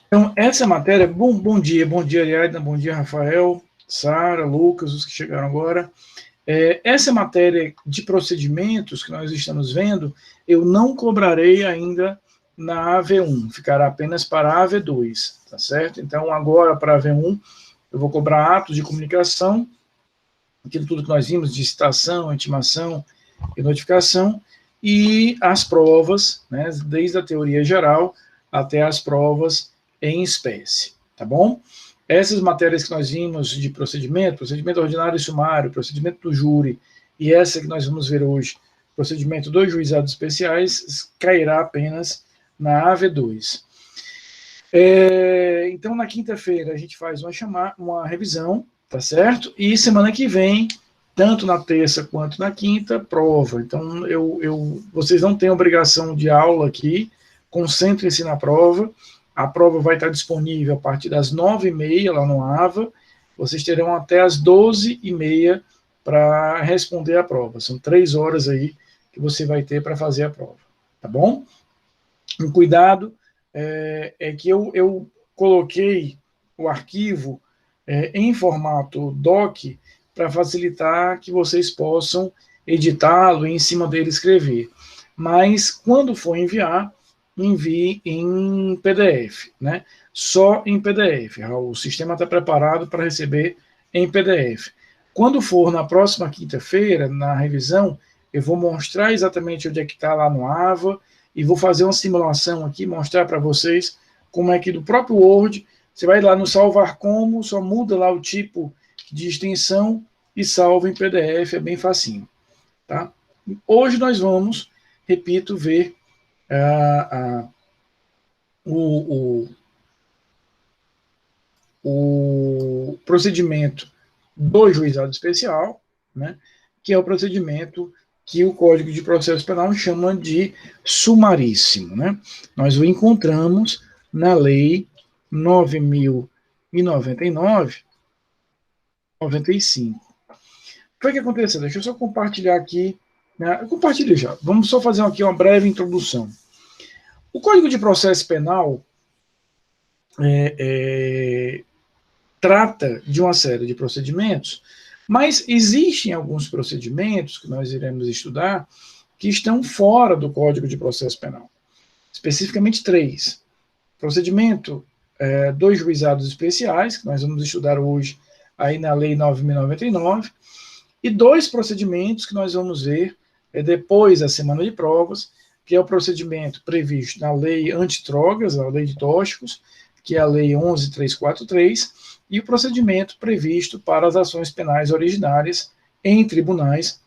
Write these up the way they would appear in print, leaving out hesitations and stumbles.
Então, essa matéria, bom dia, Ariadna, bom dia, Rafael, Sara, Lucas, os que chegaram agora. Essa matéria de procedimentos que nós estamos vendo, eu não cobrarei ainda na AV1, ficará apenas para a AV2, tá certo? Então, agora para a AV1, eu vou cobrar atos de comunicação, aquilo tudo que nós vimos de citação, intimação e notificação, e as provas, né, desde a teoria geral até as provas em espécie, tá bom? Essas matérias que nós vimos de procedimento ordinário e sumário, procedimento do júri, e essa que nós vamos ver hoje, procedimento dos juizados especiais, cairá apenas na AV2. Então, na quinta-feira, a gente faz uma revisão, tá certo? E semana que vem, tanto na terça quanto na quinta, prova. Então, vocês não têm obrigação de aula aqui, concentrem-se na prova. A prova vai estar disponível a partir das 9h30 lá no AVA. Vocês terão até as 12h30 para responder a prova. São 3 horas aí que você vai ter para fazer a prova, tá bom? Um cuidado é que eu coloquei o arquivo em formato doc para facilitar que vocês possam editá-lo e em cima dele escrever. Mas quando for enviar, envie em PDF, né? Só em PDF. O sistema está preparado para receber em PDF. Quando for na próxima quinta-feira, na revisão, eu vou mostrar exatamente onde é que está lá no AVA e vou fazer uma simulação aqui, mostrar para vocês como é que do próprio Word, você vai lá no salvar como, só muda lá o tipo de extensão e salva em PDF, é bem facinho, tá? Hoje nós vamos, repito, ver o procedimento do juizado especial, né, que é o procedimento que o Código de Processo Penal chama de sumaríssimo, né? Nós o encontramos na Lei 9.099, 95. O que aconteceu? Deixa eu só compartilhar aqui. Né? Eu compartilhei já. Vamos só fazer aqui uma breve introdução. O Código de Processo Penal trata de uma série de procedimentos, mas existem alguns procedimentos que nós iremos estudar que estão fora do Código de Processo Penal. Especificamente 3. Procedimento dos juizados especiais, que nós vamos estudar hoje aí na Lei 9.099, e 2 procedimentos que nós vamos ver depois da semana de provas, que é o procedimento previsto na Lei Antidrogas, a Lei de Tóxicos, que é a Lei 11.343, e o procedimento previsto para as ações penais originárias em tribunais,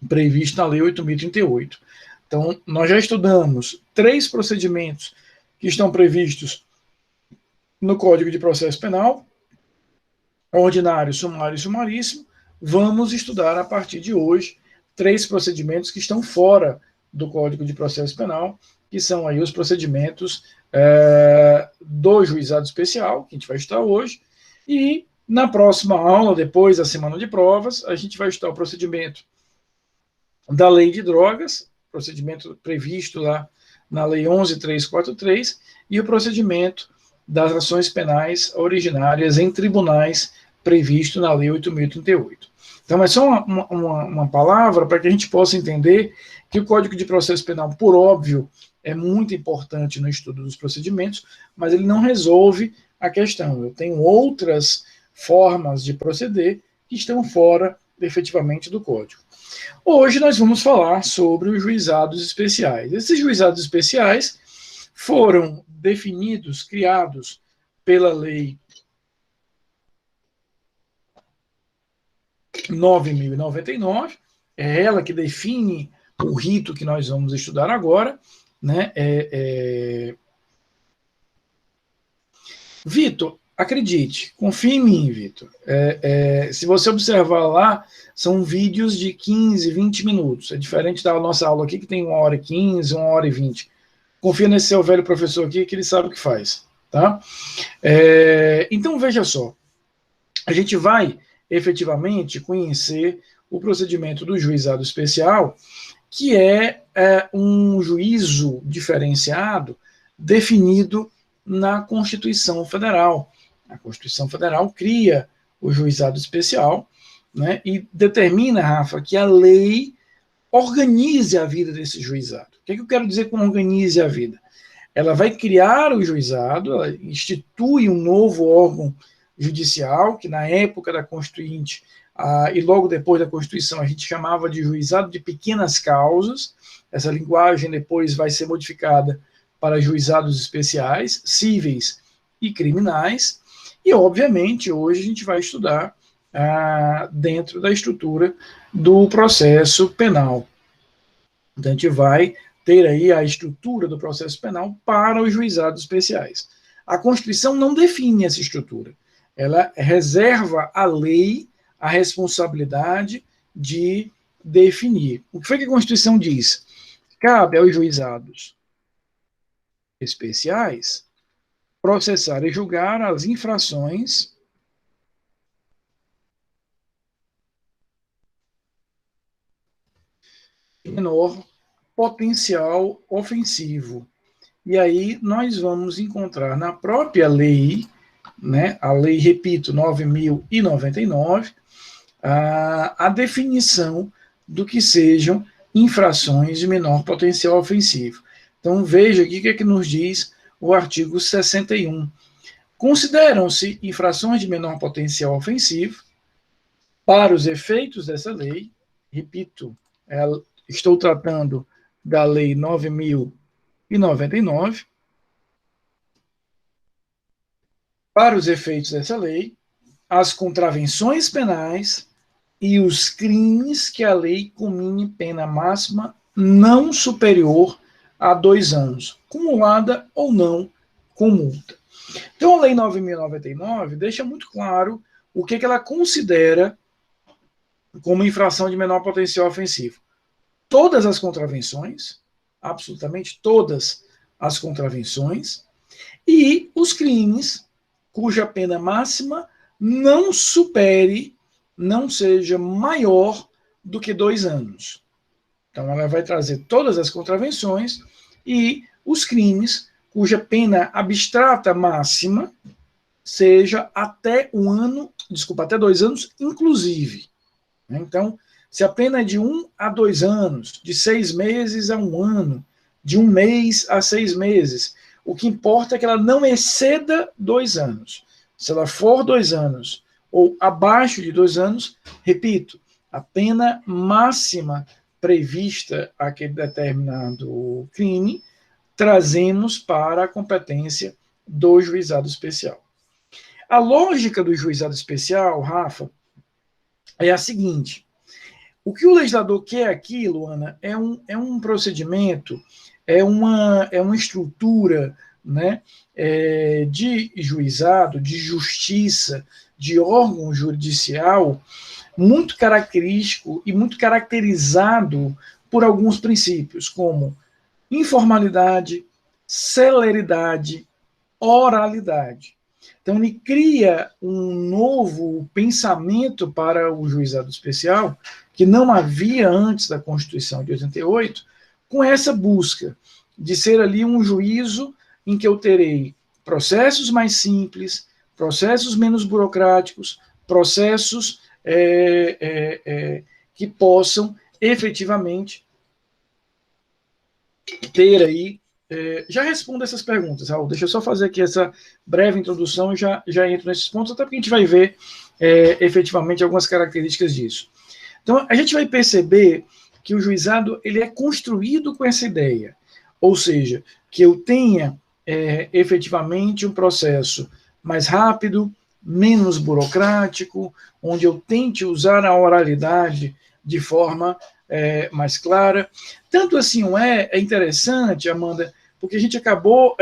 previsto na Lei 8.038. Então, nós já estudamos 3 procedimentos que estão previstos no Código de Processo Penal, ordinário, sumário e sumaríssimo. Vamos estudar, a partir de hoje, 3 procedimentos que estão fora do Código de Processo Penal, que são aí os procedimentos do juizado especial, que a gente vai estudar hoje, e na próxima aula, depois da semana de provas, a gente vai estudar o procedimento da Lei de Drogas, procedimento previsto lá na Lei 11.343, e o procedimento das ações penais originárias em tribunais, previsto na Lei 8.038. Então, é só uma palavra para que a gente possa entender que o Código de Processo Penal, por óbvio, é muito importante no estudo dos procedimentos, mas ele não resolve a questão. Eu tenho outras formas de proceder que estão fora, efetivamente, do Código. Hoje nós vamos falar sobre os juizados especiais. Esses juizados especiais foram definidos, criados pela Lei 9.099, é ela que define o rito que nós vamos estudar agora, né? Vitor, acredite, confie em mim, Vitor. Se você observar lá, são vídeos de 15, 20 minutos. É diferente da nossa aula aqui, que tem 1h15, 1h20. Confia nesse seu velho professor aqui, que ele sabe o que faz. Tá? Então, veja só. A gente vai, efetivamente, conhecer o procedimento do juizado especial, que é um juízo diferenciado definido na Constituição Federal. A Constituição Federal cria o juizado especial, né, e determina, Rafa, que a lei organize a vida desse juizado. O que eu quero dizer com organize a vida? Ela vai criar o juizado, ela institui um novo órgão judicial, que na época da Constituinte, e logo depois da Constituição, a gente chamava de juizado de pequenas causas. Essa linguagem depois vai ser modificada para juizados especiais, cíveis e criminais. E, obviamente, hoje a gente vai estudar dentro da estrutura do processo penal. Então, a gente vai ter aí a estrutura do processo penal para os juizados especiais. A Constituição não define essa estrutura. Ela reserva à lei a responsabilidade de definir. O que foi que a Constituição diz? Cabe aos juizados especiais processar e julgar as infrações de menor potencial ofensivo. E aí nós vamos encontrar na própria lei, né, a lei, repito, 9.099, a definição do que sejam infrações de menor potencial ofensivo. Então veja aqui o que é que nos diz o artigo 61. Consideram-se infrações de menor potencial ofensivo, para os efeitos dessa lei, repito, estou tratando da lei 9.099, para os efeitos dessa lei, as contravenções penais e os crimes que a lei comine pena máxima não superior a 2 anos, cumulada ou não com multa. Então, a lei 9.099 deixa muito claro o que ela considera como infração de menor potencial ofensivo. Todas as contravenções, absolutamente todas as contravenções, e os crimes cuja pena máxima não supere, não seja maior do que 2 anos. Então, ela vai trazer todas as contravenções e os crimes cuja pena abstrata máxima seja até 1 ano, desculpa, até 2 anos, inclusive. Então, se a pena é de 1 a 2 anos, de 6 meses a 1 ano, de 1 mês a 6 meses, o que importa é que ela não exceda 2 anos. Se ela for 2 anos ou abaixo de 2 anos, repito, a pena máxima prevista àquele determinado crime, trazemos para a competência do juizado especial. A lógica do juizado especial, Rafa, é a seguinte: o que o legislador quer aqui, Luana, é um procedimento, é uma estrutura, né, de juizado, de justiça, de órgão judicial, muito característico e muito caracterizado por alguns princípios, como informalidade, celeridade, oralidade. Então, ele cria um novo pensamento para o juizado especial, que não havia antes da Constituição de 88, com essa busca de ser ali um juízo em que eu terei processos mais simples, processos menos burocráticos, processos que possam efetivamente ter aí. Já respondo essas perguntas, Raul. Deixa eu só fazer aqui essa breve introdução e já entro nesses pontos, até porque a gente vai ver efetivamente algumas características disso. Então, a gente vai perceber que o juizado ele é construído com essa ideia, ou seja, que eu tenha efetivamente um processo mais rápido, menos burocrático, onde eu tente usar a oralidade de forma mais clara. Tanto assim é interessante, Amanda, porque a gente acabou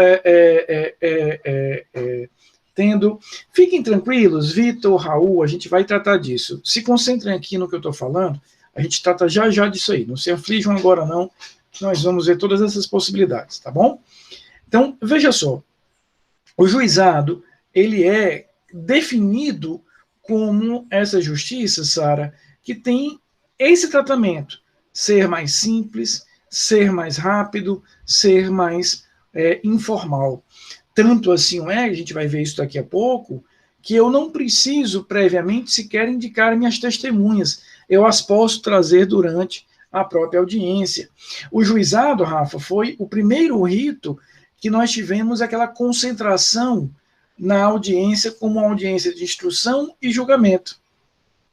tendo... Fiquem tranquilos, Vitor, Raul, a gente vai tratar disso. Se concentrem aqui no que eu estou falando, a gente trata já disso aí. Não se aflijam agora não, nós vamos ver todas essas possibilidades, tá bom? Então, veja só, o juizado, ele é definido como essa justiça, Sara, que tem esse tratamento, ser mais simples, ser mais rápido, ser mais informal. tanto assim é, a gente vai ver isso daqui a pouco, que eu não preciso previamente sequer indicar minhas testemunhas. Eu as posso trazer durante a própria audiência. O juizado, Rafa, foi o primeiro rito que nós tivemos aquela concentração na audiência como uma audiência de instrução e julgamento.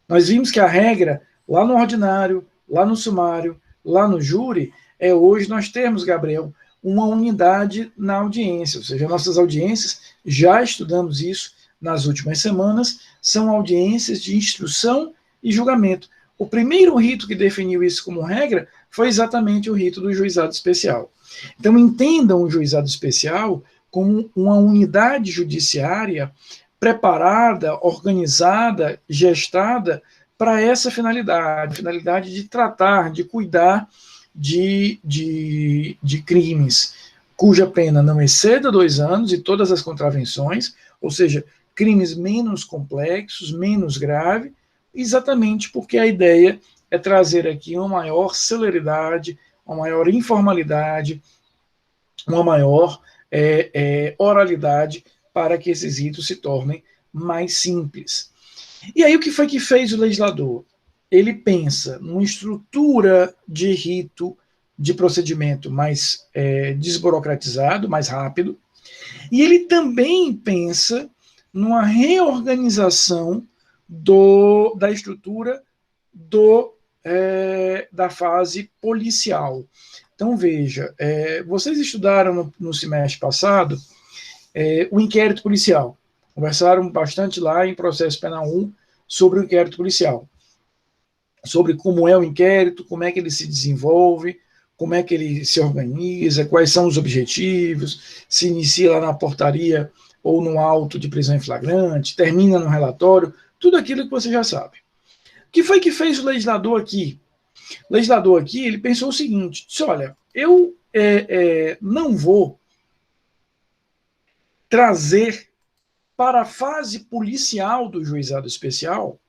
Nós vimos que a regra, lá no ordinário, lá no sumário, lá no júri, é hoje nós termos, Gabriel, uma unidade na audiência, ou seja, nossas audiências, já estudamos isso nas últimas semanas, são audiências de instrução e julgamento. O primeiro rito que definiu isso como regra foi exatamente o rito do juizado especial. Então, entendam o juizado especial como uma unidade judiciária preparada, organizada, gestada para essa finalidade de tratar, de cuidar de crimes cuja pena não exceda 2 anos e todas as contravenções, ou seja, crimes menos complexos, menos graves, exatamente porque a ideia é trazer aqui uma maior celeridade, uma maior informalidade, uma maior oralidade para que esses ritos se tornem mais simples. E aí o que foi que fez o legislador? Ele pensa numa estrutura de rito, de procedimento mais desburocratizado, mais rápido, e ele também pensa numa reorganização da estrutura da fase policial. Então, veja, vocês estudaram no semestre passado o inquérito policial. Conversaram bastante lá em processo penal 1 sobre o inquérito policial. Sobre como é o inquérito, como é que ele se desenvolve, como é que ele se organiza, quais são os objetivos, se inicia lá na portaria ou no auto de prisão em flagrante, termina no relatório, tudo aquilo que você já sabe. O que foi que fez o legislador aqui? O legislador aqui, ele pensou o seguinte, disse, olha, eu não vou trazer para a fase policial do juizado especial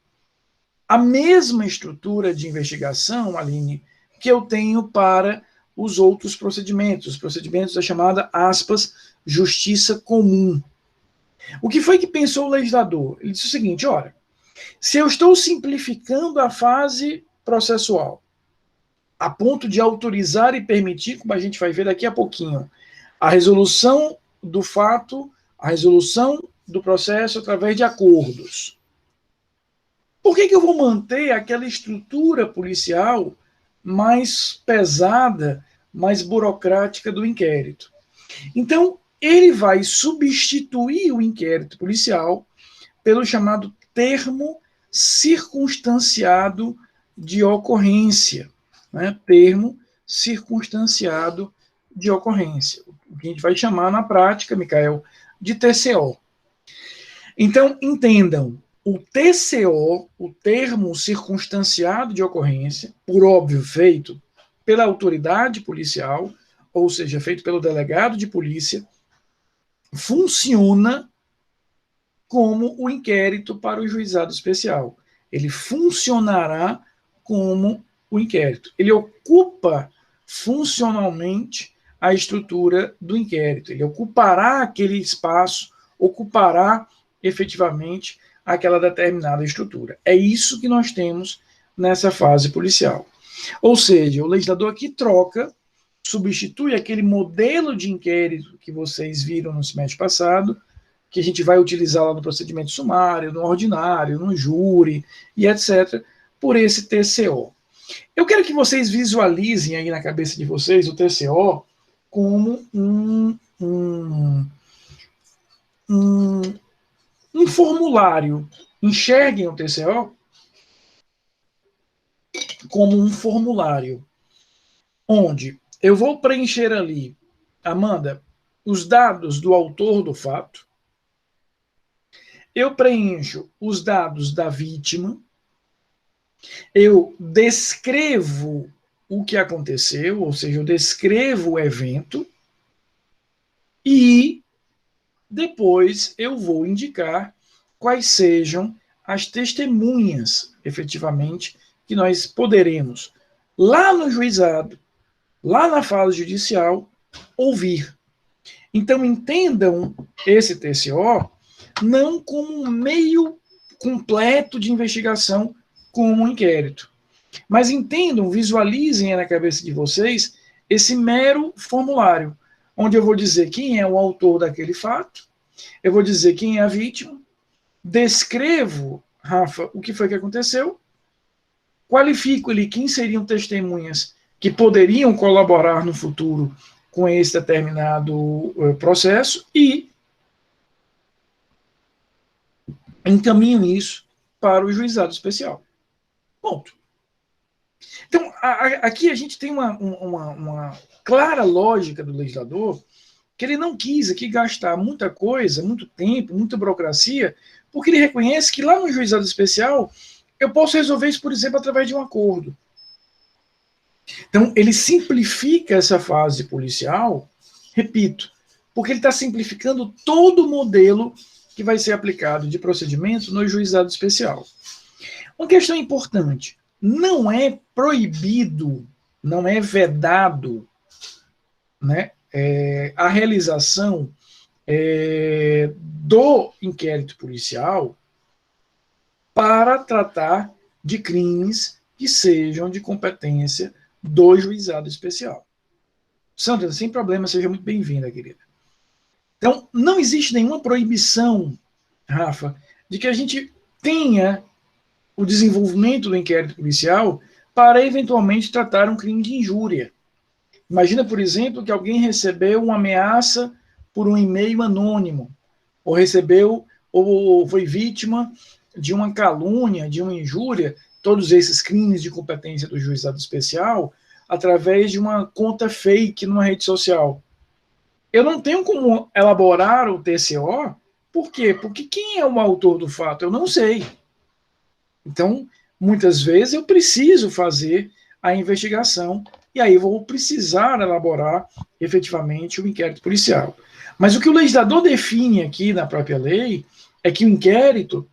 a mesma estrutura de investigação, Aline, que eu tenho para os outros procedimentos, os procedimentos da chamada, aspas, justiça comum. O que foi que pensou o legislador? Ele disse o seguinte, olha, se eu estou simplificando a fase processual, a ponto de autorizar e permitir, como a gente vai ver daqui a pouquinho, a resolução do fato, a resolução do processo através de acordos. Por que eu vou manter aquela estrutura policial mais pesada, mais burocrática do inquérito? Então, ele vai substituir o inquérito policial pelo chamado termo circunstanciado de ocorrência. Né? Termo circunstanciado de ocorrência. O que a gente vai chamar na prática, Micael, de TCO. Então, entendam, o TCO, o termo circunstanciado de ocorrência, por óbvio, feito pela autoridade policial, ou seja, feito pelo delegado de polícia, funciona como o inquérito para o juizado especial. Ele funcionará como o inquérito. Ele ocupa funcionalmente a estrutura do inquérito. Ele ocupará aquele espaço, ocupará efetivamente aquela determinada estrutura. É isso que nós temos nessa fase policial. Ou seja, o legislador aqui troca, substitui aquele modelo de inquérito que vocês viram no semestre passado, que a gente vai utilizar lá no procedimento sumário, no ordinário, no júri e etc., por esse TCO. Eu quero que vocês visualizem aí na cabeça de vocês o TCO como um formulário. Enxerguem o TCO como um formulário, onde eu vou preencher ali, Amanda, os dados do autor do fato, eu preencho os dados da vítima, eu descrevo o que aconteceu, ou seja, eu descrevo o evento, e depois eu vou indicar quais sejam as testemunhas, efetivamente, que nós poderemos, lá no juizado, lá na fase judicial, ouvir. Então, entendam esse TCO não como um meio completo de investigação, como um inquérito. Mas entendam, visualizem na cabeça de vocês esse mero formulário, onde eu vou dizer quem é o autor daquele fato, eu vou dizer quem é a vítima, descrevo, Rafa, o que foi que aconteceu, qualifico ali quem seriam testemunhas que poderiam colaborar no futuro com esse determinado processo e encaminho isso para o juizado especial. Ponto. Então, aqui a gente tem uma clara lógica do legislador que ele não quis aqui gastar muita coisa, muito tempo, muita burocracia, porque ele reconhece que lá no juizado especial eu posso resolver isso, por exemplo, através de um acordo. Então, ele simplifica essa fase policial, repito, porque ele está simplificando todo o modelo que vai ser aplicado de procedimento no juizado especial. Uma questão importante, não é proibido, não é vedado, né, a realização do inquérito policial para tratar de crimes que sejam de competência do juizado especial. Sandra, sem problema, seja muito bem-vinda, querida. Então, não existe nenhuma proibição, Rafa, de que a gente tenha o desenvolvimento do inquérito policial para eventualmente tratar um crime de injúria. Imagina, por exemplo, que alguém recebeu uma ameaça por um e-mail anônimo, ou recebeu, ou foi vítima de uma calúnia, de uma injúria, todos esses crimes de competência do juizado especial, através de uma conta fake numa rede social. Eu não tenho como elaborar o TCO, por quê? Porque quem é o autor do fato? Eu não sei. Então, muitas vezes eu preciso fazer a investigação e aí vou precisar elaborar efetivamente o inquérito policial. Mas o que o legislador define aqui na própria lei é que o inquérito,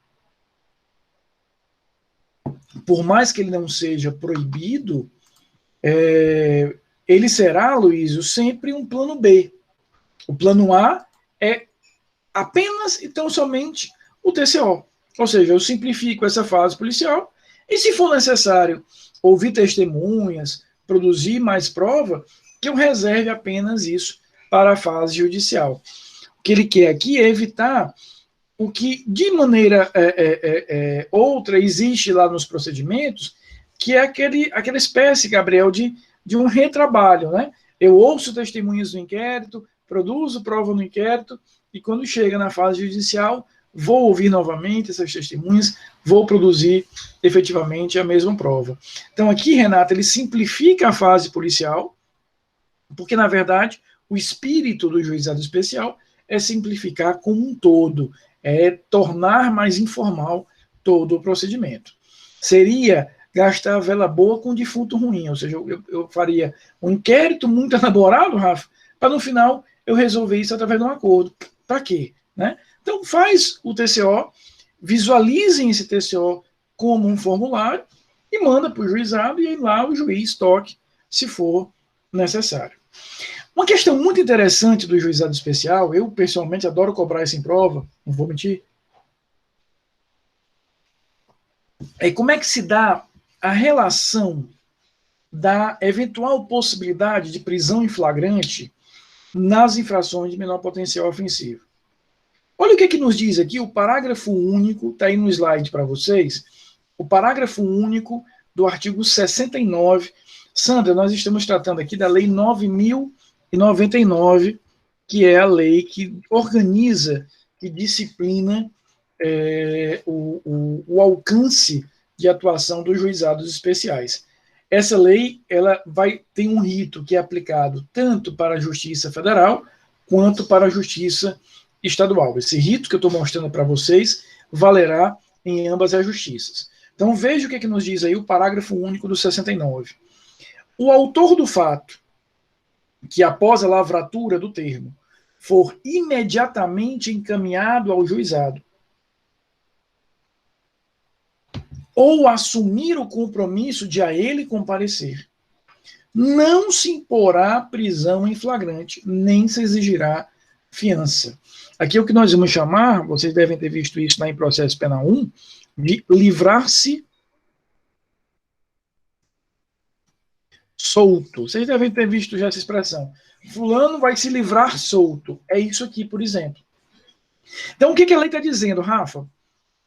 por mais que ele não seja proibido, ele será, Luísio, sempre um plano B. O plano A é apenas e tão somente o TCO. Ou seja, eu simplifico essa fase policial e, se for necessário, ouvir testemunhas, produzir mais prova, que eu reserve apenas isso para a fase judicial. O que ele quer aqui é evitar o que, de maneira outra, existe lá nos procedimentos, que é aquela espécie, Gabriel, de um retrabalho, né? Eu ouço testemunhas do inquérito, produzo prova no inquérito, e quando chega na fase judicial, vou ouvir novamente essas testemunhas, vou produzir efetivamente a mesma prova. Então aqui, Renata, ele simplifica a fase policial, porque, na verdade, o espírito do juizado especial é simplificar como um todo, é tornar mais informal todo o procedimento. Seria gastar a vela boa com defunto ruim, ou seja, eu faria um inquérito muito elaborado, Rafa, para no final eu resolver isso através de um acordo. Para quê? Né? Então faz o TCO, visualizem esse TCO como um formulário e manda para o juizado e aí lá o juiz toque se for necessário. Uma questão muito interessante do juizado especial, eu pessoalmente adoro cobrar isso em prova, não vou mentir, é como é que se dá a relação da eventual possibilidade de prisão em flagrante nas infrações de menor potencial ofensivo. Olha o que nos diz aqui o parágrafo único, está aí no slide para vocês, o parágrafo único do artigo 69. Sandra, nós estamos tratando aqui da Lei 9.099, que é a lei que organiza, que disciplina o alcance de atuação dos juizados especiais. Essa lei tem um rito que é aplicado tanto para a Justiça Federal quanto para a Justiça Estadual. Esse rito que eu estou mostrando para vocês valerá em ambas as justiças. Então veja o que nos diz aí o parágrafo único do 69. O autor do fato, que após a lavratura do termo, for imediatamente encaminhado ao juizado, ou assumir o compromisso de a ele comparecer, não se imporá prisão em flagrante, nem se exigirá fiança. Aqui é o que nós vamos chamar, vocês devem ter visto isso lá em processo penal 1, de livrar-se solto. Vocês devem ter visto já essa expressão. Fulano vai se livrar solto. É isso aqui, por exemplo. Então, o que a lei está dizendo, Rafa?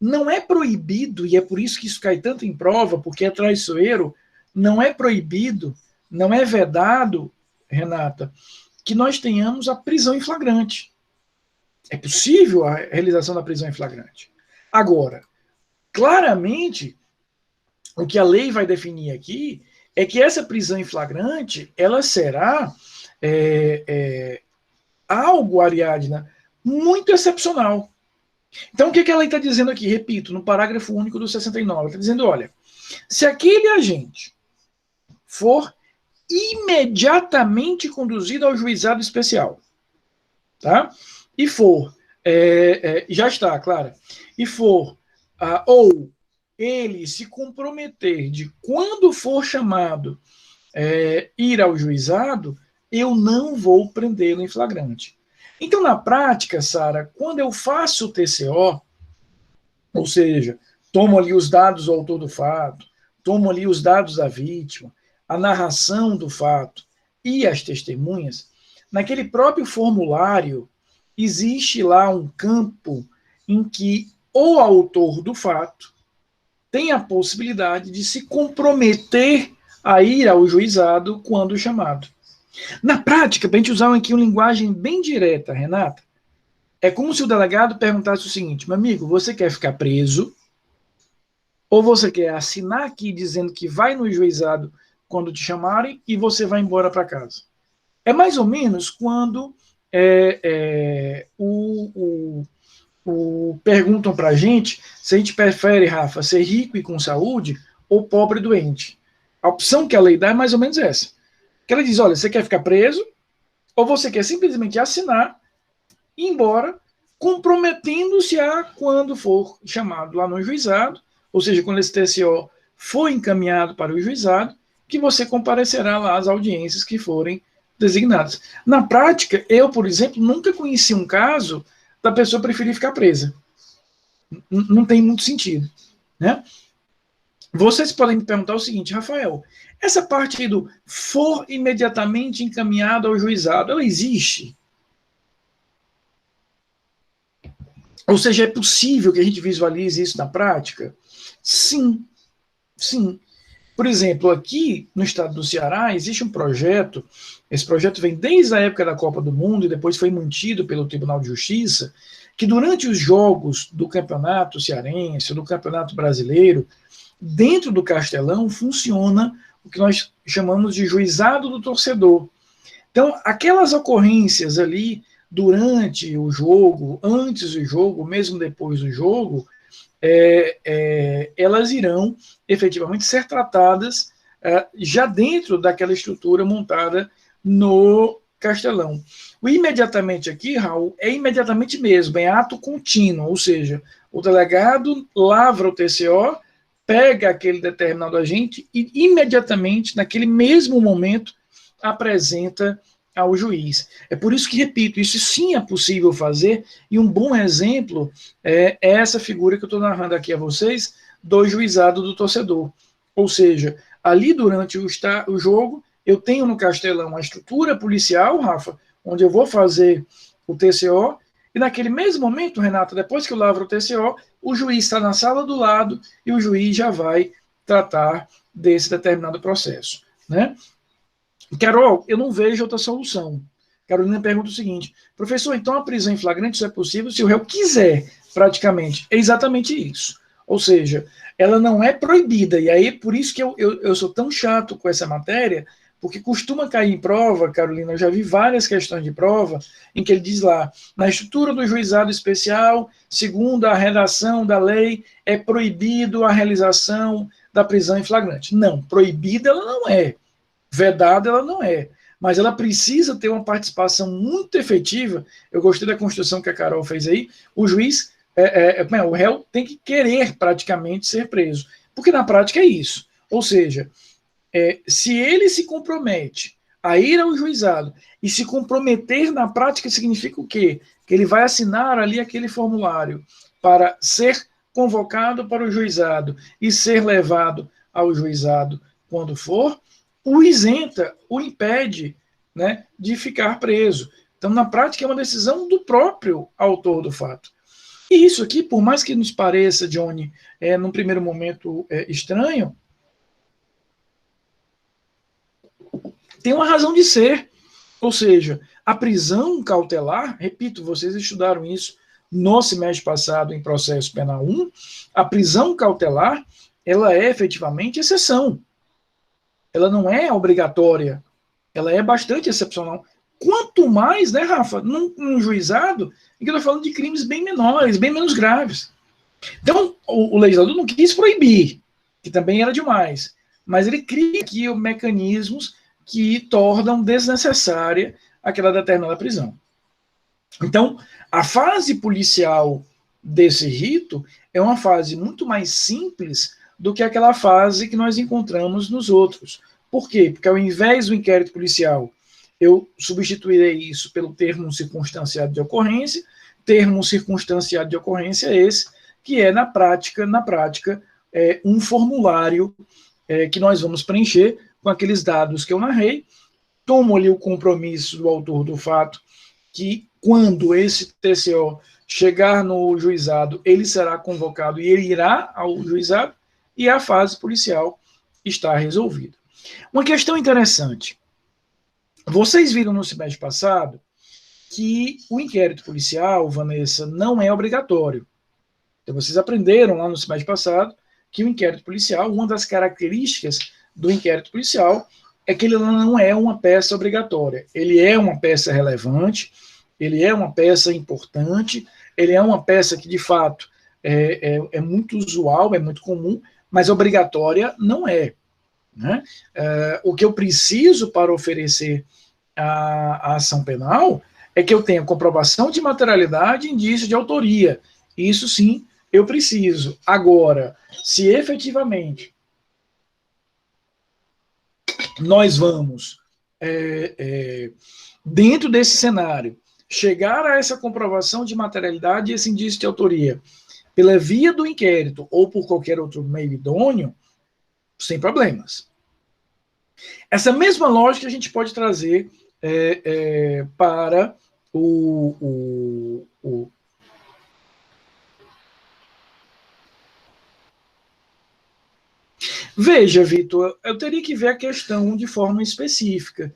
Não é proibido, e é por isso que isso cai tanto em prova, porque é traiçoeiro, não é proibido, não é vedado, Renata, que nós tenhamos a prisão em flagrante. É possível a realização da prisão em flagrante. Agora, claramente, o que a lei vai definir aqui é que essa prisão em flagrante, ela será algo, Ariadna, muito excepcional. Então, o que a lei está dizendo aqui? Repito, no parágrafo único do 69, está dizendo, olha, se aquele agente for imediatamente conduzido ao juizado especial, tá? E for, já está, claro, e for, ou ele se comprometer de quando for chamado ir ao juizado, eu não vou prendê-lo em flagrante. Então, na prática, Sara, quando eu faço o TCO, ou seja, tomo ali os dados do autor do fato, tomo ali os dados da vítima, a narração do fato e as testemunhas, naquele próprio formulário existe lá um campo em que o autor do fato tem a possibilidade de se comprometer a ir ao juizado quando chamado. Na prática, para a gente usar aqui uma linguagem bem direta, Renata, é como se o delegado perguntasse o seguinte: meu amigo, você quer ficar preso? Ou você quer assinar aqui dizendo que vai no juizado quando te chamarem e você vai embora para casa? É mais ou menos quando perguntam para a gente se a gente prefere, Rafa, ser rico e com saúde ou pobre e doente. A opção que a lei dá é mais ou menos essa. Que ela diz, olha, você quer ficar preso ou você quer simplesmente assinar e ir embora, comprometendo-se a quando for chamado lá no juizado, ou seja, quando esse TCO for encaminhado para o juizado, que você comparecerá lá às audiências que forem designadas. Na prática, eu, por exemplo, nunca conheci um caso da pessoa preferir ficar presa. Não tem muito sentido, né? Vocês podem me perguntar o seguinte, Rafael, essa parte aí do for imediatamente encaminhado ao juizado, ela existe? Ou seja, é possível que a gente visualize isso na prática? Sim, sim. Por exemplo, aqui no estado do Ceará existe um projeto, esse projeto vem desde a época da Copa do Mundo e depois foi mantido pelo Tribunal de Justiça, que durante os jogos do Campeonato Cearense, do Campeonato Brasileiro, dentro do Castelão funciona o que nós chamamos de juizado do torcedor. Então, aquelas ocorrências ali durante o jogo, antes do jogo, mesmo depois do jogo, elas irão efetivamente ser tratadas já dentro daquela estrutura montada no Castelão. O imediatamente aqui, Raul, é imediatamente mesmo, é ato contínuo, ou seja, o delegado lavra o TCO, pega aquele determinado agente e imediatamente, naquele mesmo momento, apresenta ao juiz. É por isso que, repito, isso sim é possível fazer, e um bom exemplo é essa figura que eu estou narrando aqui a vocês, do juizado do torcedor. Ou seja, ali durante o jogo, eu tenho no Castelão uma estrutura policial, Rafa, onde eu vou fazer o TCO, e naquele mesmo momento, Renata, depois que eu lavro o TCO, o juiz está na sala do lado e o juiz já vai tratar desse determinado processo, né? Carol, eu não vejo outra solução. Carolina pergunta o seguinte, professor, então a prisão em flagrante isso é possível se o réu quiser, praticamente. É exatamente isso. Ou seja, ela não é proibida, e aí por isso que eu sou tão chato com essa matéria, porque costuma cair em prova, Carolina, eu já vi várias questões de prova, em que ele diz lá, na estrutura do juizado especial, segundo a redação da lei, é proibido a realização da prisão em flagrante. Não, proibida ela não é. Vedada ela não é, mas ela precisa ter uma participação muito efetiva. Eu gostei da construção que a Carol fez aí. O juiz, o réu tem que querer praticamente ser preso, porque na prática é isso. Ou seja, se ele se compromete a ir ao juizado e se comprometer na prática significa o quê? Que ele vai assinar ali aquele formulário para ser convocado para o juizado e ser levado ao juizado quando for, o isenta, o impede, né, de ficar preso. Então, na prática, é uma decisão do próprio autor do fato. E isso aqui, por mais que nos pareça, Johnny, num primeiro momento estranho, tem uma razão de ser. Ou seja, a prisão cautelar, repito, vocês estudaram isso no semestre passado em processo penal 1, a prisão cautelar, ela é efetivamente exceção. Ela não é obrigatória, ela é bastante excepcional. Quanto mais, né, Rafa, num juizado, em que eu estou falando de crimes bem menores, bem menos graves. Então, o legislador não quis proibir, que também era demais, mas ele cria aqui mecanismos que tornam desnecessária aquela determinada prisão. Então, a fase policial desse rito é uma fase muito mais simples do que aquela fase que nós encontramos nos outros. Por quê? Porque ao invés do inquérito policial, eu substituirei isso pelo termo circunstanciado de ocorrência. Termo circunstanciado de ocorrência é esse, que é, na prática, um formulário que nós vamos preencher com aqueles dados que eu narrei, tomo ali o compromisso do autor do fato que quando esse TCO chegar no juizado, ele será convocado e ele irá ao juizado e a fase policial está resolvida. Uma questão interessante. Vocês viram no semestre passado que o inquérito policial, Vanessa, não é obrigatório. Então, vocês aprenderam lá no semestre passado que o inquérito policial, uma das características do inquérito policial é que ele não é uma peça obrigatória. Ele é uma peça relevante, ele é uma peça importante, ele é uma peça que, de fato, é muito usual, é muito comum, mas obrigatória não é. Né? O que eu preciso para oferecer a ação penal é que eu tenha comprovação de materialidade e indício de autoria. Isso sim, eu preciso. Agora, se efetivamente nós vamos, dentro desse cenário, chegar a essa comprovação de materialidade e esse indício de autoria pela via do inquérito ou por qualquer outro meio idôneo, sem problemas. Essa mesma lógica a gente pode trazer para o Veja, Vitor, eu teria que ver a questão de forma específica.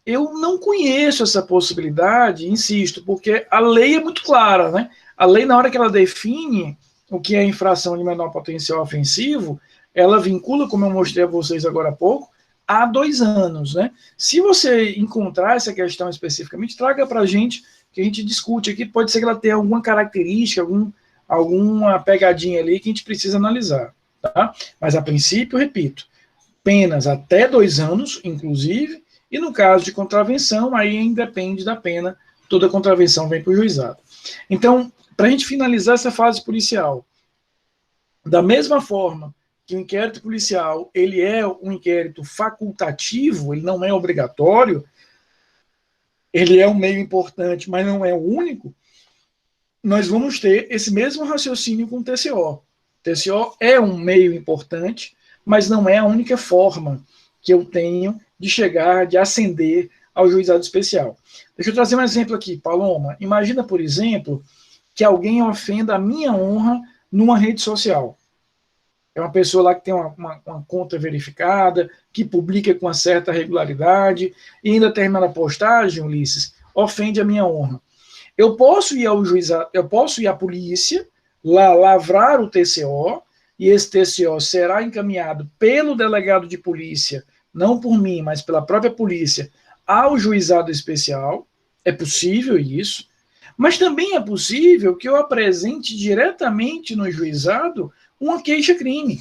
Eu não conheço essa possibilidade, insisto, porque a lei é muito clara, né? A lei, na hora que ela define o que é infração de menor potencial ofensivo, ela vincula, como eu mostrei a vocês agora há pouco, a 2 anos, né? Se você encontrar essa questão especificamente, traga para a gente, que a gente discute aqui, pode ser que ela tenha alguma característica, alguma pegadinha ali que a gente precisa analisar. Tá? Mas, a princípio, repito, penas até 2 anos, inclusive, e no caso de contravenção, aí independe da pena, toda contravenção vem para o juizado. Então, para a gente finalizar essa fase policial, da mesma forma que o inquérito policial, ele é um inquérito facultativo, ele não é obrigatório, ele é um meio importante, mas não é o único, nós vamos ter esse mesmo raciocínio com o TCO. TCO é um meio importante, mas não é a única forma que eu tenho de chegar, de ascender ao juizado especial. Deixa eu trazer um exemplo aqui, Paloma. Imagina, por exemplo, que alguém ofenda a minha honra numa rede social. É uma pessoa lá que tem uma conta verificada, que publica com uma certa regularidade, e em determinada postagem, Ulisses, ofende a minha honra. Eu posso ir ao juizado, eu posso ir à polícia, lá lavrar o TCO, e esse TCO será encaminhado pelo delegado de polícia, não por mim, mas pela própria polícia, ao juizado especial. É possível isso, mas também é possível que eu apresente diretamente no juizado uma queixa-crime.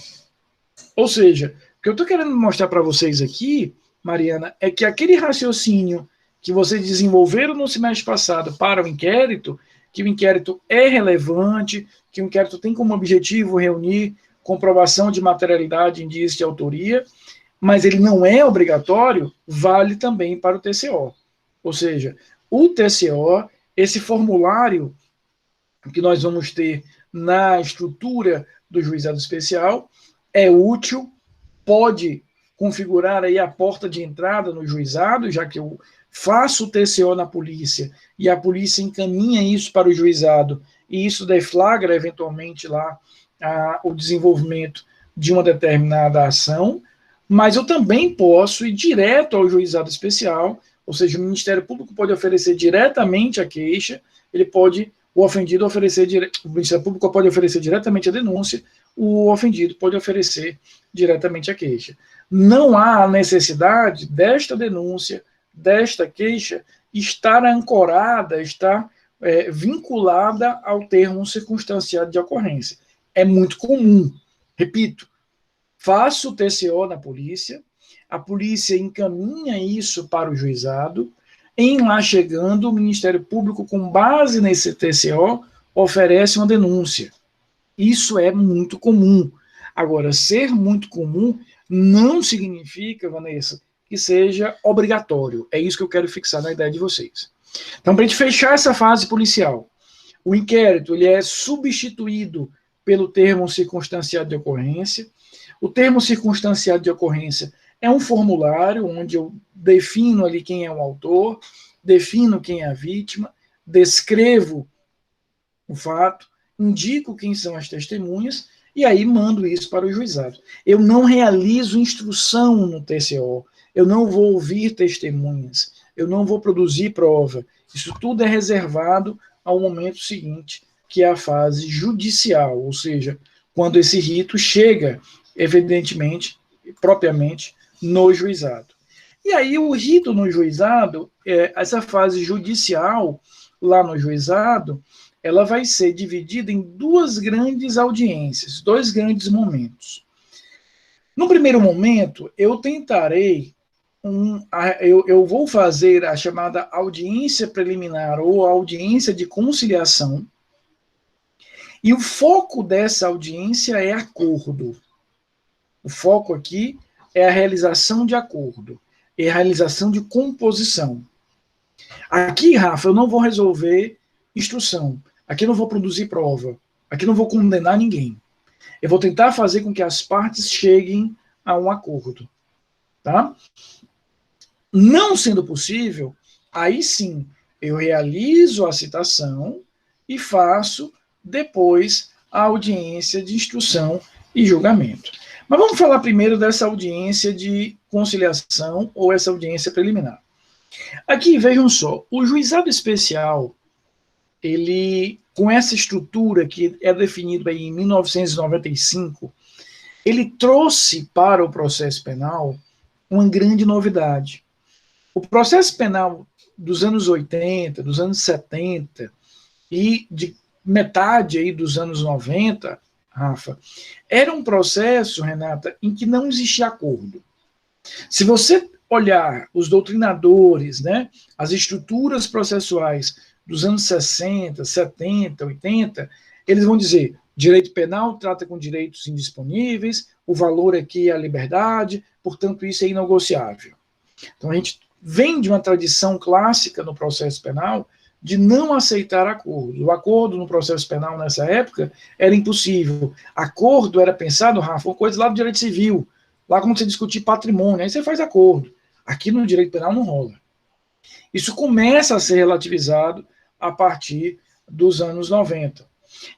Ou seja, o que eu estou querendo mostrar para vocês aqui, Mariana, é que aquele raciocínio que vocês desenvolveram no semestre passado para o inquérito, que o inquérito é relevante, que o inquérito tem como objetivo reunir comprovação de materialidade e indício de autoria, mas ele não é obrigatório, vale também para o TCO. Ou seja, o TCO, esse formulário que nós vamos ter na estrutura do juizado especial, é útil, pode configurar aí a porta de entrada no juizado, já que eu faço o TCO na polícia e a polícia encaminha isso para o juizado e isso deflagra eventualmente lá o desenvolvimento de uma determinada ação, mas eu também posso ir direto ao juizado especial, ou seja, o Ministério Público pode oferecer diretamente a queixa, ele pode, o ofendido oferecer, o Ministério Público pode oferecer diretamente a denúncia, o ofendido pode oferecer diretamente a queixa. Não há a necessidade desta denúncia, desta queixa, estar ancorada, estar vinculada ao termo circunstanciado de ocorrência. É muito comum, repito, faço o TCO na polícia, a polícia encaminha isso para o juizado, em lá chegando, o Ministério Público, com base nesse TCO, oferece uma denúncia. Isso é muito comum. Agora, ser muito comum não significa, Vanessa, que seja obrigatório. É isso que eu quero fixar na ideia de vocês. Então, para a gente fechar essa fase policial, o inquérito ele é substituído pelo termo circunstanciado de ocorrência. O termo circunstanciado de ocorrência é um formulário onde eu defino ali quem é o autor, defino quem é a vítima, descrevo o fato, indico quem são as testemunhas e aí mando isso para o juizado. Eu não realizo instrução no TCO, eu não vou ouvir testemunhas, eu não vou produzir prova. Isso tudo é reservado ao momento seguinte, que é a fase judicial, ou seja, quando esse rito chega, evidentemente, propriamente, no juizado. E aí o rito no juizado, essa fase judicial lá no juizado, ela vai ser dividida em duas grandes audiências, dois grandes momentos. No primeiro momento, eu tentarei, eu vou fazer a chamada audiência preliminar ou audiência de conciliação, e o foco dessa audiência é acordo. O foco aqui é a realização de acordo, é a realização de composição. Aqui, Rafa, eu não vou resolver instrução, aqui eu não vou produzir prova, aqui eu não vou condenar ninguém. Eu vou tentar fazer com que as partes cheguem a um acordo. Tá? Não sendo possível, aí sim, eu realizo a citação e faço depois a audiência de instrução e julgamento. Mas vamos falar primeiro dessa audiência de conciliação ou essa audiência preliminar. Aqui, vejam só, o juizado especial, ele, com essa estrutura que é definida em 1995, ele trouxe para o processo penal uma grande novidade. O processo penal dos anos 80, dos anos 70 e de metade aí dos anos 90, Rafa, era um processo, Renata, em que não existia acordo. Se você olhar os doutrinadores, né, as estruturas processuais dos anos 60, 70, 80, eles vão dizer, direito penal trata com direitos indisponíveis, o valor aqui é a liberdade, portanto isso é inegociável. Então a gente vem de uma tradição clássica no processo penal de não aceitar acordo. O acordo no processo penal nessa época era impossível. Acordo era pensado, Rafa, uma coisa lá do direito civil, lá quando você discutir patrimônio, aí você faz acordo. Aqui no direito penal não rola. Isso começa a ser relativizado a partir dos anos 90.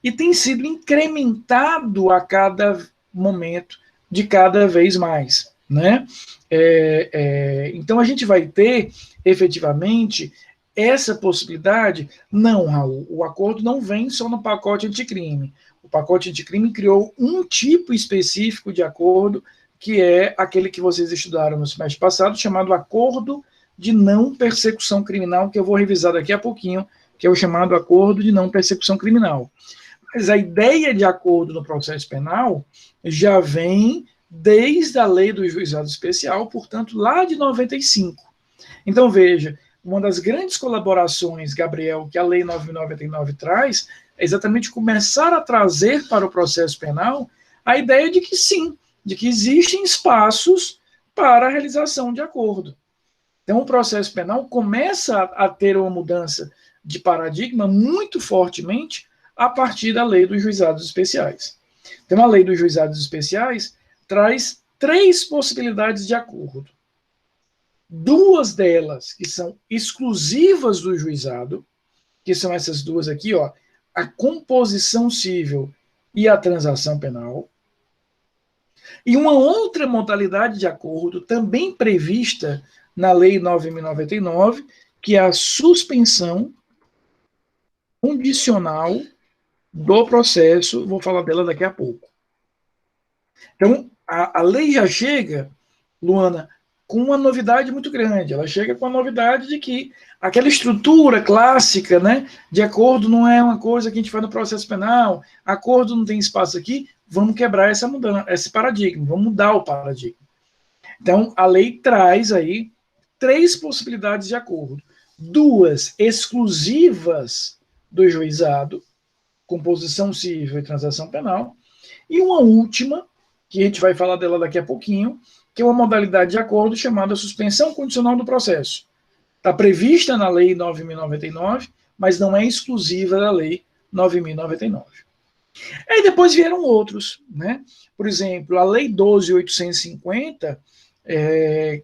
E tem sido incrementado a cada momento, de cada vez mais. Né? Então a gente vai ter, efetivamente, essa possibilidade. Não, Raul, o acordo não vem só no pacote anticrime. O pacote anticrime criou um tipo específico de acordo, que é aquele que vocês estudaram no semestre passado, chamado acordo de não persecução criminal, que eu vou revisar daqui a pouquinho, que é o chamado acordo de não persecução criminal. Mas a ideia de acordo no processo penal já vem desde a lei do juizado especial, portanto, lá de 95. Então, veja, uma das grandes colaborações, Gabriel, que a lei 9.099 traz, é exatamente começar a trazer para o processo penal a ideia de que sim, de que existem espaços para a realização de acordo. Então, o processo penal começa a ter uma mudança de paradigma muito fortemente a partir da lei dos juizados especiais. Então, a lei dos juizados especiais traz 3 possibilidades de acordo. 2 delas que são exclusivas do juizado, que são essas 2 aqui, ó, a composição civil e a transação penal. E uma outra modalidade de acordo, também prevista na Lei 9.099, que é a suspensão condicional do processo, vou falar dela daqui a pouco. Então, a lei já chega, Luana, com uma novidade muito grande. Ela chega com a novidade de que aquela estrutura clássica, né, de acordo não é uma coisa que a gente faz no processo penal, acordo não tem espaço aqui, vamos quebrar essa mudança, esse paradigma, vamos mudar o paradigma. Então, a lei traz aí 3 possibilidades de acordo. 2 exclusivas do juizado, composição civil e transação penal, e uma última, que a gente vai falar dela daqui a pouquinho, que é uma modalidade de acordo chamada suspensão condicional do processo. Está prevista na Lei 9.099, mas não é exclusiva da Lei 9.099. Aí depois vieram outros, né? Por exemplo, a Lei 12.850,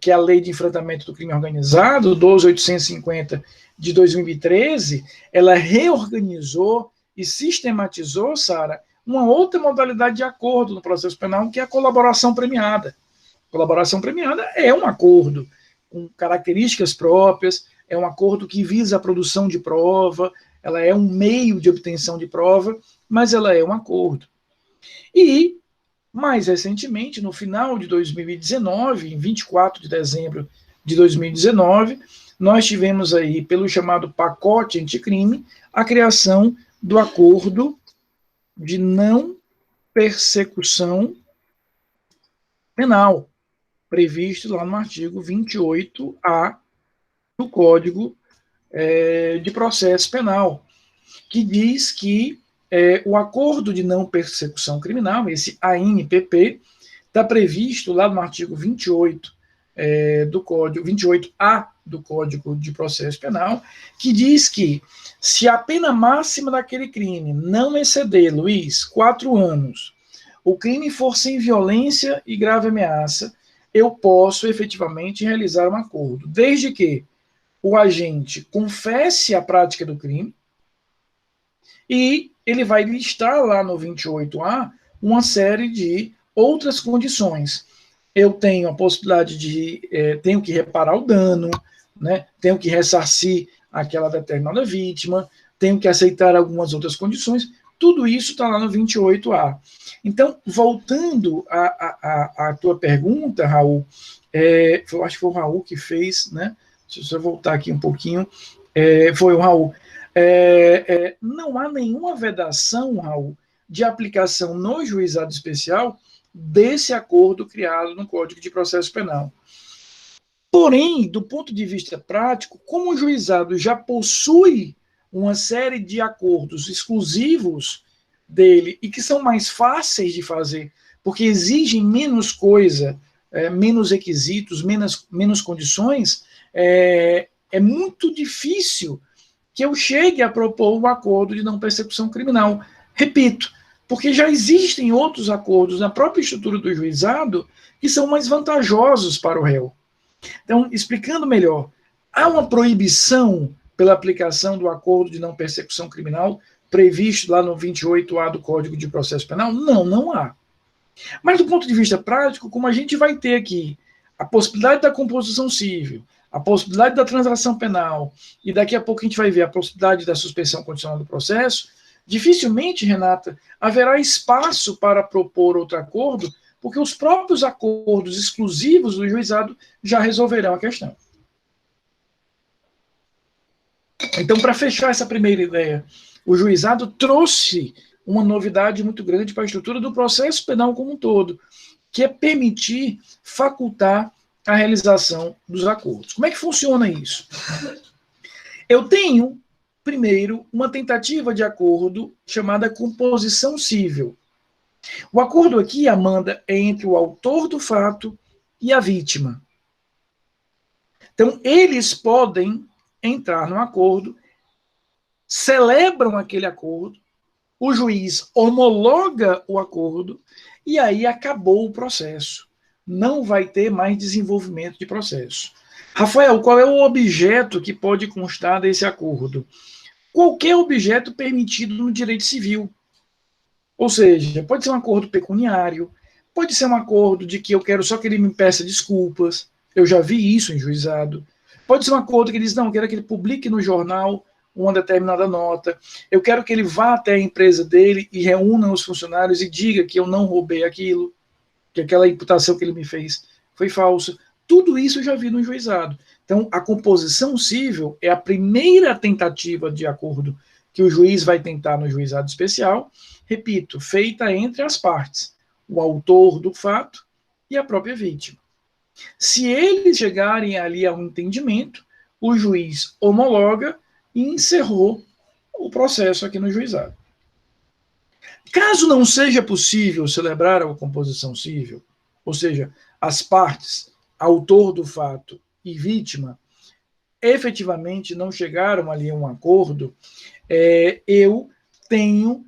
que é a Lei de Enfrentamento do Crime Organizado, 12.850 de 2013, ela reorganizou e sistematizou, Sara, uma outra modalidade de acordo no processo penal, que é a colaboração premiada. Colaboração premiada é um acordo com características próprias, é um acordo que visa a produção de prova, ela é um meio de obtenção de prova, mas ela é um acordo. E, mais recentemente, no final de 2019, em 24 de dezembro de 2019, nós tivemos aí, pelo chamado pacote anticrime, a criação do acordo de não persecução penal, previsto lá no artigo 28A do Código de Processo Penal, que diz que o acordo de não persecução criminal, esse ANPP, está previsto lá no artigo 28 do Código, 28A do Código de Processo Penal, que diz que se a pena máxima daquele crime não exceder, Luiz, 4 anos, o crime for sem violência e grave ameaça, eu posso efetivamente realizar um acordo, desde que o agente confesse a prática do crime e ele vai listar lá no 28A uma série de outras condições. Eu tenho a possibilidade de, tenho que reparar o dano, né? Tenho que ressarcir aquela determinada vítima, tenho que aceitar algumas outras condições, tudo isso está lá no 28A. Então, voltando à tua pergunta, Raul, eu acho que foi o Raul que fez, né? Deixa eu voltar aqui um pouquinho, foi o Raul. Não há nenhuma vedação, Raul, de aplicação no juizado especial desse acordo criado no Código de Processo Penal. Porém, do ponto de vista prático, como o juizado já possui uma série de acordos exclusivos dele e que são mais fáceis de fazer, porque exigem menos coisa, menos requisitos, menos condições, é muito difícil que eu chegue a propor um acordo de não persecução criminal. Repito, porque já existem outros acordos na própria estrutura do juizado que são mais vantajosos para o réu. Então, explicando melhor, há uma proibição pela aplicação do acordo de não persecução criminal previsto lá no 28A do Código de Processo Penal? Não, não há. Mas do ponto de vista prático, como a gente vai ter aqui a possibilidade da composição civil, a possibilidade da transação penal, e daqui a pouco a gente vai ver a possibilidade da suspensão condicional do processo, dificilmente, Renata, haverá espaço para propor outro acordo, porque os próprios acordos exclusivos do juizado já resolverão a questão. Então, para fechar essa primeira ideia, o juizado trouxe uma novidade muito grande para a estrutura do processo penal como um todo, que é permitir facultar a realização dos acordos. Como é que funciona isso? Eu tenho, primeiro, uma tentativa de acordo chamada composição civil. O acordo aqui, Amanda, é entre o autor do fato e a vítima. Então, eles podem entrar num acordo, celebram aquele acordo, o juiz homologa o acordo e aí acabou o processo. Não vai ter mais desenvolvimento de processo. Rafael, qual é o objeto que pode constar desse acordo? Qualquer objeto permitido no direito civil. Ou seja, pode ser um acordo pecuniário, pode ser um acordo de que eu quero só que ele me peça desculpas, eu já vi isso em juizado. Pode ser um acordo que ele diz, não, eu quero que ele publique no jornal uma determinada nota, eu quero que ele vá até a empresa dele e reúna os funcionários e diga que eu não roubei aquilo, que aquela imputação que ele me fez foi falsa. Tudo isso eu já vi no juizado. Então, a composição civil é a primeira tentativa de acordo que o juiz vai tentar no juizado especial, repito, feita entre as partes, o autor do fato e a própria vítima. Se eles chegarem ali a um entendimento, o juiz homologa e encerrou o processo aqui no juizado. Caso não seja possível celebrar a composição civil, ou seja, as partes, autor do fato e vítima, efetivamente não chegaram ali a um acordo, eu tenho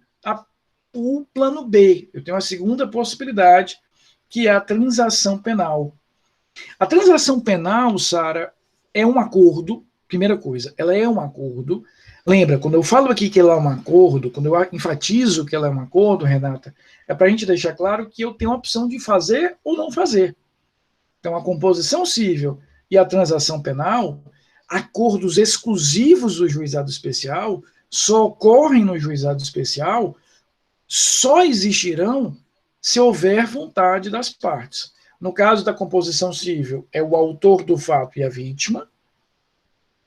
o plano B, eu tenho a segunda possibilidade, que é a transação penal. A transação penal, Sara, é um acordo, primeira coisa, ela é um acordo. Lembra, quando eu falo aqui que ela é um acordo, quando eu enfatizo que ela é um acordo, Renata, é para a gente deixar claro que eu tenho a opção de fazer ou não fazer. Então, a composição civil e a transação penal, acordos exclusivos do juizado especial, só ocorrem no juizado especial, só existirão se houver vontade das partes. No caso da composição civil, é o autor do fato e a vítima.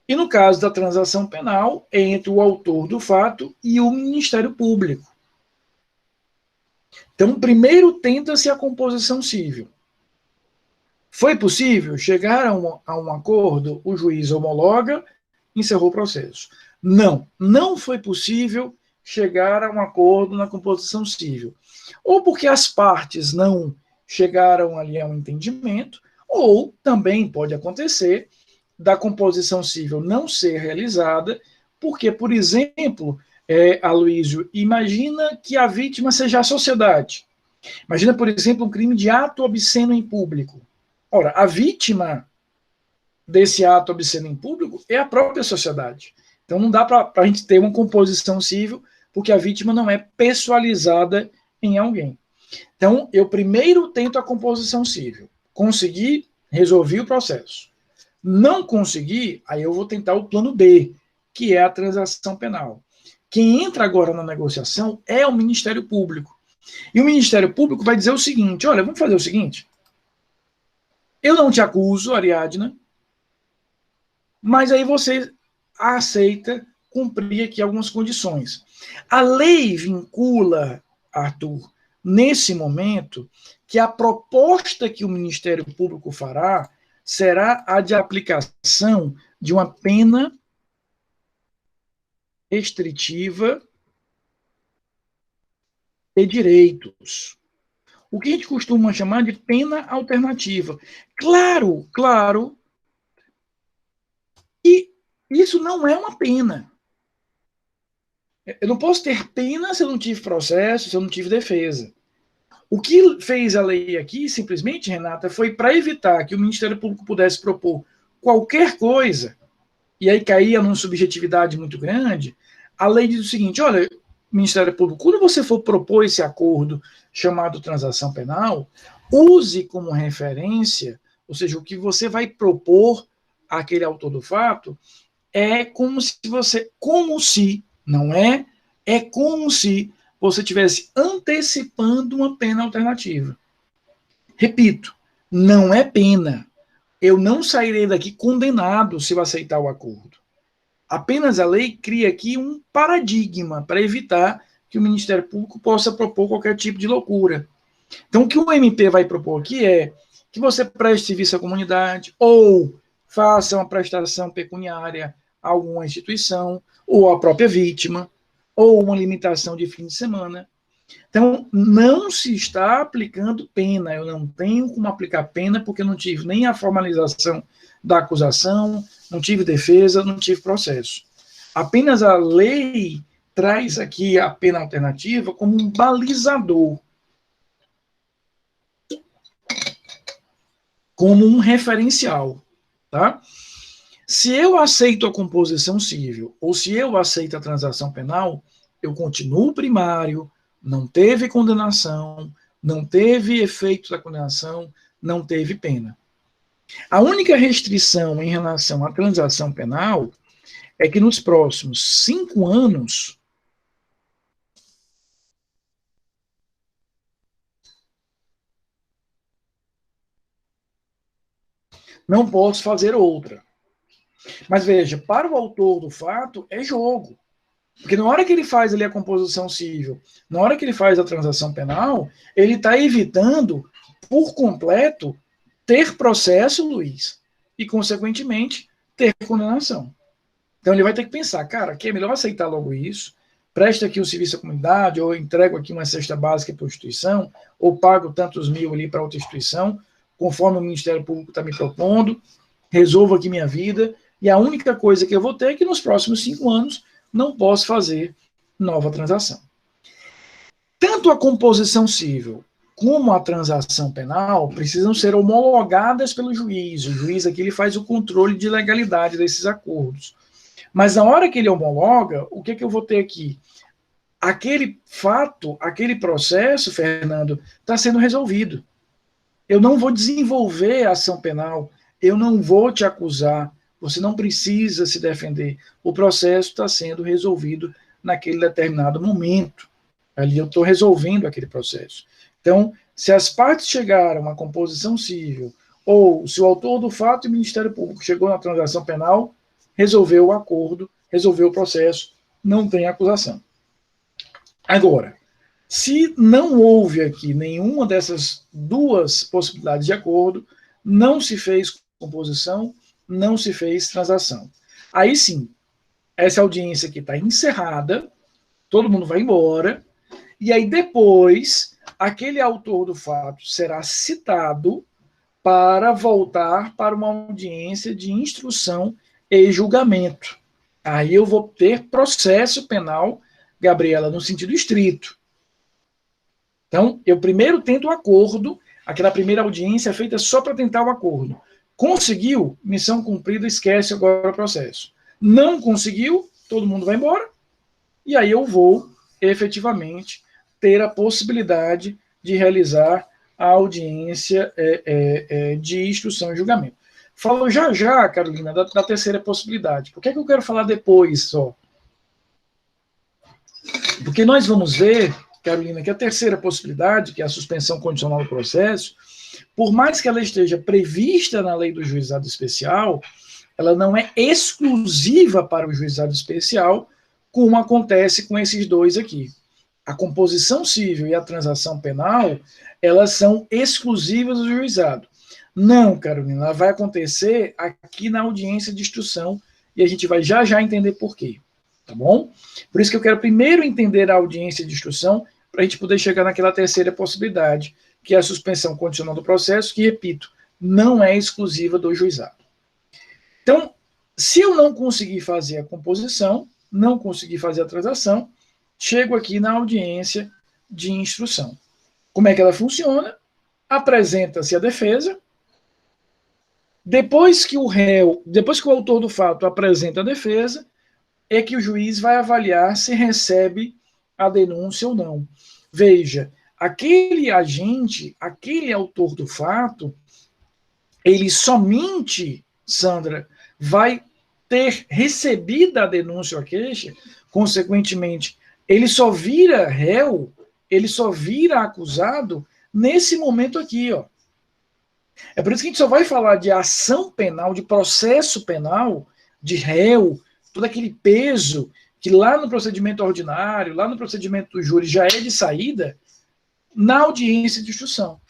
E no caso da transação penal, é entre o autor do fato e o Ministério Público. Então, primeiro tenta-se a composição civil. Foi possível chegar a um acordo, o juiz homologa, encerrou o processo. Não, não foi possível chegar a um acordo na composição civil. Ou porque as partes não chegaram ali a um entendimento, ou também pode acontecer da composição civil não ser realizada, porque, por exemplo, Aloysio, imagina que a vítima seja a sociedade. Imagina, por exemplo, um crime de ato obsceno em público. Ora, a vítima desse ato obsceno em público é a própria sociedade. Então não dá para a gente ter uma composição civil, porque a vítima não é pessoalizada em alguém. Então, eu primeiro tento a composição civil. Consegui, resolvi o processo. Não consegui, aí eu vou tentar o plano B, que é a transação penal. Quem entra agora na negociação é o Ministério Público. E o Ministério Público vai dizer o seguinte, olha, vamos fazer o seguinte, eu não te acuso, Ariadna, mas aí você aceita cumprir aqui algumas condições. A lei vincula, Arthur, nesse momento, que a proposta que o Ministério Público fará será a de aplicação de uma pena restritiva de direitos. O que a gente costuma chamar de pena alternativa. Claro, claro, e isso não é uma pena. Eu não posso ter pena se eu não tive processo, se eu não tive defesa. O que fez a lei aqui, simplesmente, Renata, foi para evitar que o Ministério Público pudesse propor qualquer coisa, e aí caía numa subjetividade muito grande. A lei diz o seguinte, olha, Ministério Público, quando você for propor esse acordo chamado transação penal, use como referência, ou seja, o que você vai propor àquele autor do fato, é como se, não é? É como se você estivesse antecipando uma pena alternativa. Repito, não é pena. Eu não sairei daqui condenado se eu aceitar o acordo. Apenas a lei cria aqui um paradigma para evitar que o Ministério Público possa propor qualquer tipo de loucura. Então, o que o MP vai propor aqui é que você preste serviço à comunidade ou faça uma prestação pecuniária a alguma instituição ou à própria vítima ou uma limitação de fim de semana. Então, não se está aplicando pena. Eu não tenho como aplicar pena porque eu não tive nem a formalização da acusação, não tive defesa, não tive processo. Apenas a lei traz aqui a pena alternativa como um balizador, como um referencial, tá? Se eu aceito a composição civil ou se eu aceito a transação penal, eu continuo primário, não teve condenação, não teve efeito da condenação, não teve pena. A única restrição em relação à transação penal é que nos próximos 5 anos não posso fazer outra. Mas veja, para o autor do fato é jogo. Porque na hora que ele faz ali a composição civil, na hora que ele faz a transação penal, ele está evitando por completo ter processo, Luiz, e consequentemente ter condenação. Então ele vai ter que pensar, cara, que é melhor aceitar logo isso, presta aqui o serviço à comunidade, ou entrego aqui uma cesta básica para a instituição, ou pago tantos mil ali para outra instituição, conforme o Ministério Público está me propondo, resolvo aqui minha vida, e a única coisa que eu vou ter é que nos próximos 5 anos não posso fazer nova transação. Tanto a composição civil como a transação penal precisam ser homologadas pelo juiz. O juiz aqui ele faz o controle de legalidade desses acordos. Mas na hora que ele homologa, o que eu vou ter aqui? Aquele fato, aquele processo, Fernando, está sendo resolvido. Eu não vou desenvolver a ação penal, eu não vou te acusar, você não precisa se defender. O processo está sendo resolvido naquele determinado momento. Ali eu estou resolvendo aquele processo. Então, se as partes chegaram à composição civil, ou se o autor do fato e o Ministério Público chegou na transação penal, resolveu o acordo, resolveu o processo, não tem acusação. Agora, se não houve aqui nenhuma dessas duas possibilidades de acordo, não se fez composição, não se fez transação. Aí sim, essa audiência aqui está encerrada, todo mundo vai embora, e aí depois, aquele autor do fato será citado para voltar para uma audiência de instrução e julgamento. Aí eu vou ter processo penal, Gabriela, no sentido estrito. Então, eu primeiro tento o acordo, aquela primeira audiência é feita só para tentar o acordo. Conseguiu, missão cumprida, esquece agora o processo. Não conseguiu, todo mundo vai embora, e aí eu vou, efetivamente, ter a possibilidade de realizar a audiência de instrução e julgamento. Falo já, Carolina, da terceira possibilidade. Por que eu quero falar depois só? Porque nós vamos ver, Carolina, que a terceira possibilidade, que é a suspensão condicional do processo, por mais que ela esteja prevista na lei do juizado especial, ela não é exclusiva para o juizado especial, como acontece com esses dois aqui. A composição civil e a transação penal, elas são exclusivas do juizado. Não, Carolina, ela vai acontecer aqui na audiência de instrução e a gente vai já entender por quê, tá bom? Por isso que eu quero primeiro entender a audiência de instrução para a gente poder chegar naquela terceira possibilidade, que é a suspensão condicional do processo, que, repito, não é exclusiva do juizado. Então, se eu não conseguir fazer a composição, não conseguir fazer a transação, chego aqui na audiência de instrução. Como é que ela funciona? Apresenta-se a defesa. Depois que o autor do fato apresenta a defesa, é que o juiz vai avaliar se recebe a denúncia ou não. Veja, aquele agente, aquele autor do fato, ele somente, Sandra, vai ter recebido a denúncia ou a queixa, consequentemente, ele só vira réu, ele só vira acusado nesse momento aqui, ó. É por isso que a gente só vai falar de ação penal, de processo penal, de réu, todo aquele peso que lá no procedimento ordinário, lá no procedimento do júri já é de saída, na audiência de instrução.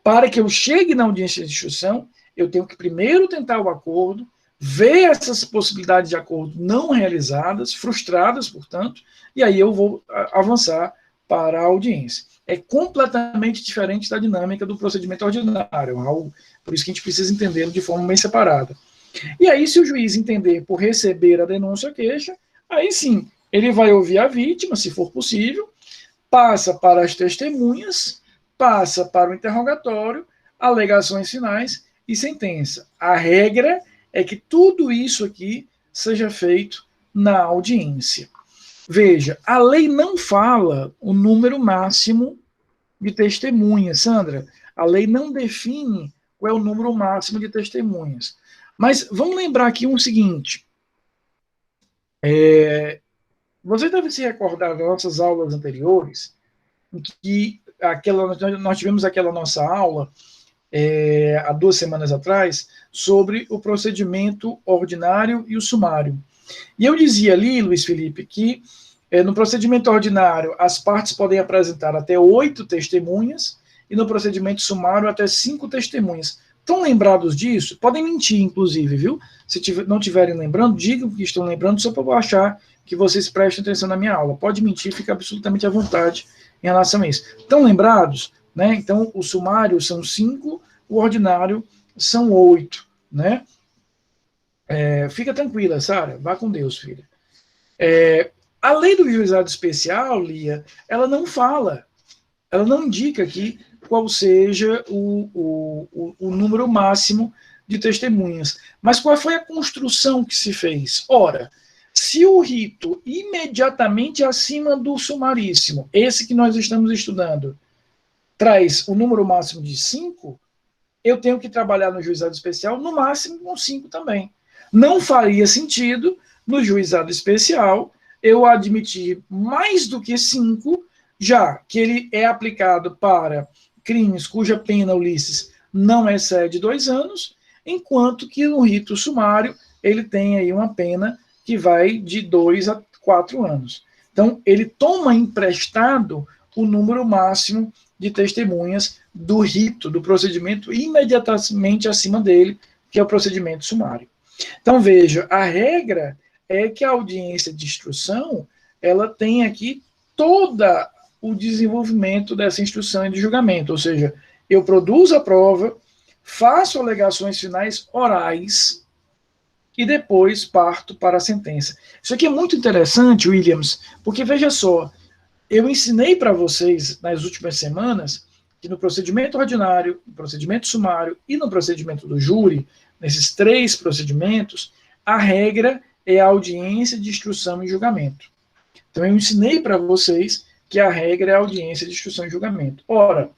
Para que eu chegue na audiência de instrução, eu tenho que primeiro tentar o acordo, ver essas possibilidades de acordo não realizadas, frustradas, portanto, e aí eu vou avançar para a audiência. É completamente diferente da dinâmica do procedimento ordinário, Raul. Por isso que a gente precisa entendê-lo de forma bem separada. E aí, se o juiz entender por receber a denúncia ou queixa, aí sim, ele vai ouvir a vítima, se for possível, passa para as testemunhas, passa para o interrogatório, alegações finais e sentença. A regra é que tudo isso aqui seja feito na audiência. Veja, a lei não fala o número máximo de testemunhas, Sandra. A lei não define qual é o número máximo de testemunhas. Mas vamos lembrar aqui o seguinte. Você deve se recordar das nossas aulas anteriores, em que nós tivemos aquela nossa aula há 2 semanas atrás sobre o procedimento ordinário e o sumário. E eu dizia ali, Luiz Felipe, que no procedimento ordinário as partes podem apresentar até 8 testemunhas e no procedimento sumário até 5 testemunhas. Estão lembrados disso? Podem mentir, inclusive, viu? Se não estiverem lembrando, digam que estão lembrando só para eu achar que vocês prestem atenção na minha aula. Pode mentir, fica absolutamente à vontade em relação a isso. Estão lembrados? Né? Então, o sumário são 5, o ordinário são 8. Né? Fica tranquila, Sara. Vá com Deus, filha. A lei do juizado especial, Lia, ela não fala, ela não indica aqui qual seja o número máximo de testemunhas. Mas qual foi a construção que se fez? Ora, se o rito imediatamente acima do sumaríssimo, esse que nós estamos estudando, traz o número máximo de 5, eu tenho que trabalhar no juizado especial no máximo com 5 também. Não faria sentido, no juizado especial, eu admitir mais do que 5, já que ele é aplicado para crimes cuja pena, Ulisses, não excede 2 anos, enquanto que no rito sumário ele tem aí uma pena que vai de 2 a 4 anos. Então, ele toma emprestado o número máximo de testemunhas do rito, do procedimento imediatamente acima dele, que é o procedimento sumário. Então, veja, a regra é que a audiência de instrução, ela tem aqui todo o desenvolvimento dessa instrução e de julgamento, ou seja, eu produzo a prova, faço alegações finais orais e depois parto para a sentença. Isso aqui é muito interessante, Williams, porque veja só, eu ensinei para vocês nas últimas semanas que no procedimento ordinário, no procedimento sumário e no procedimento do júri, nesses 3 procedimentos, a regra é a audiência de instrução e julgamento. Então, eu ensinei para vocês que a regra é a audiência de instrução e julgamento. Ora,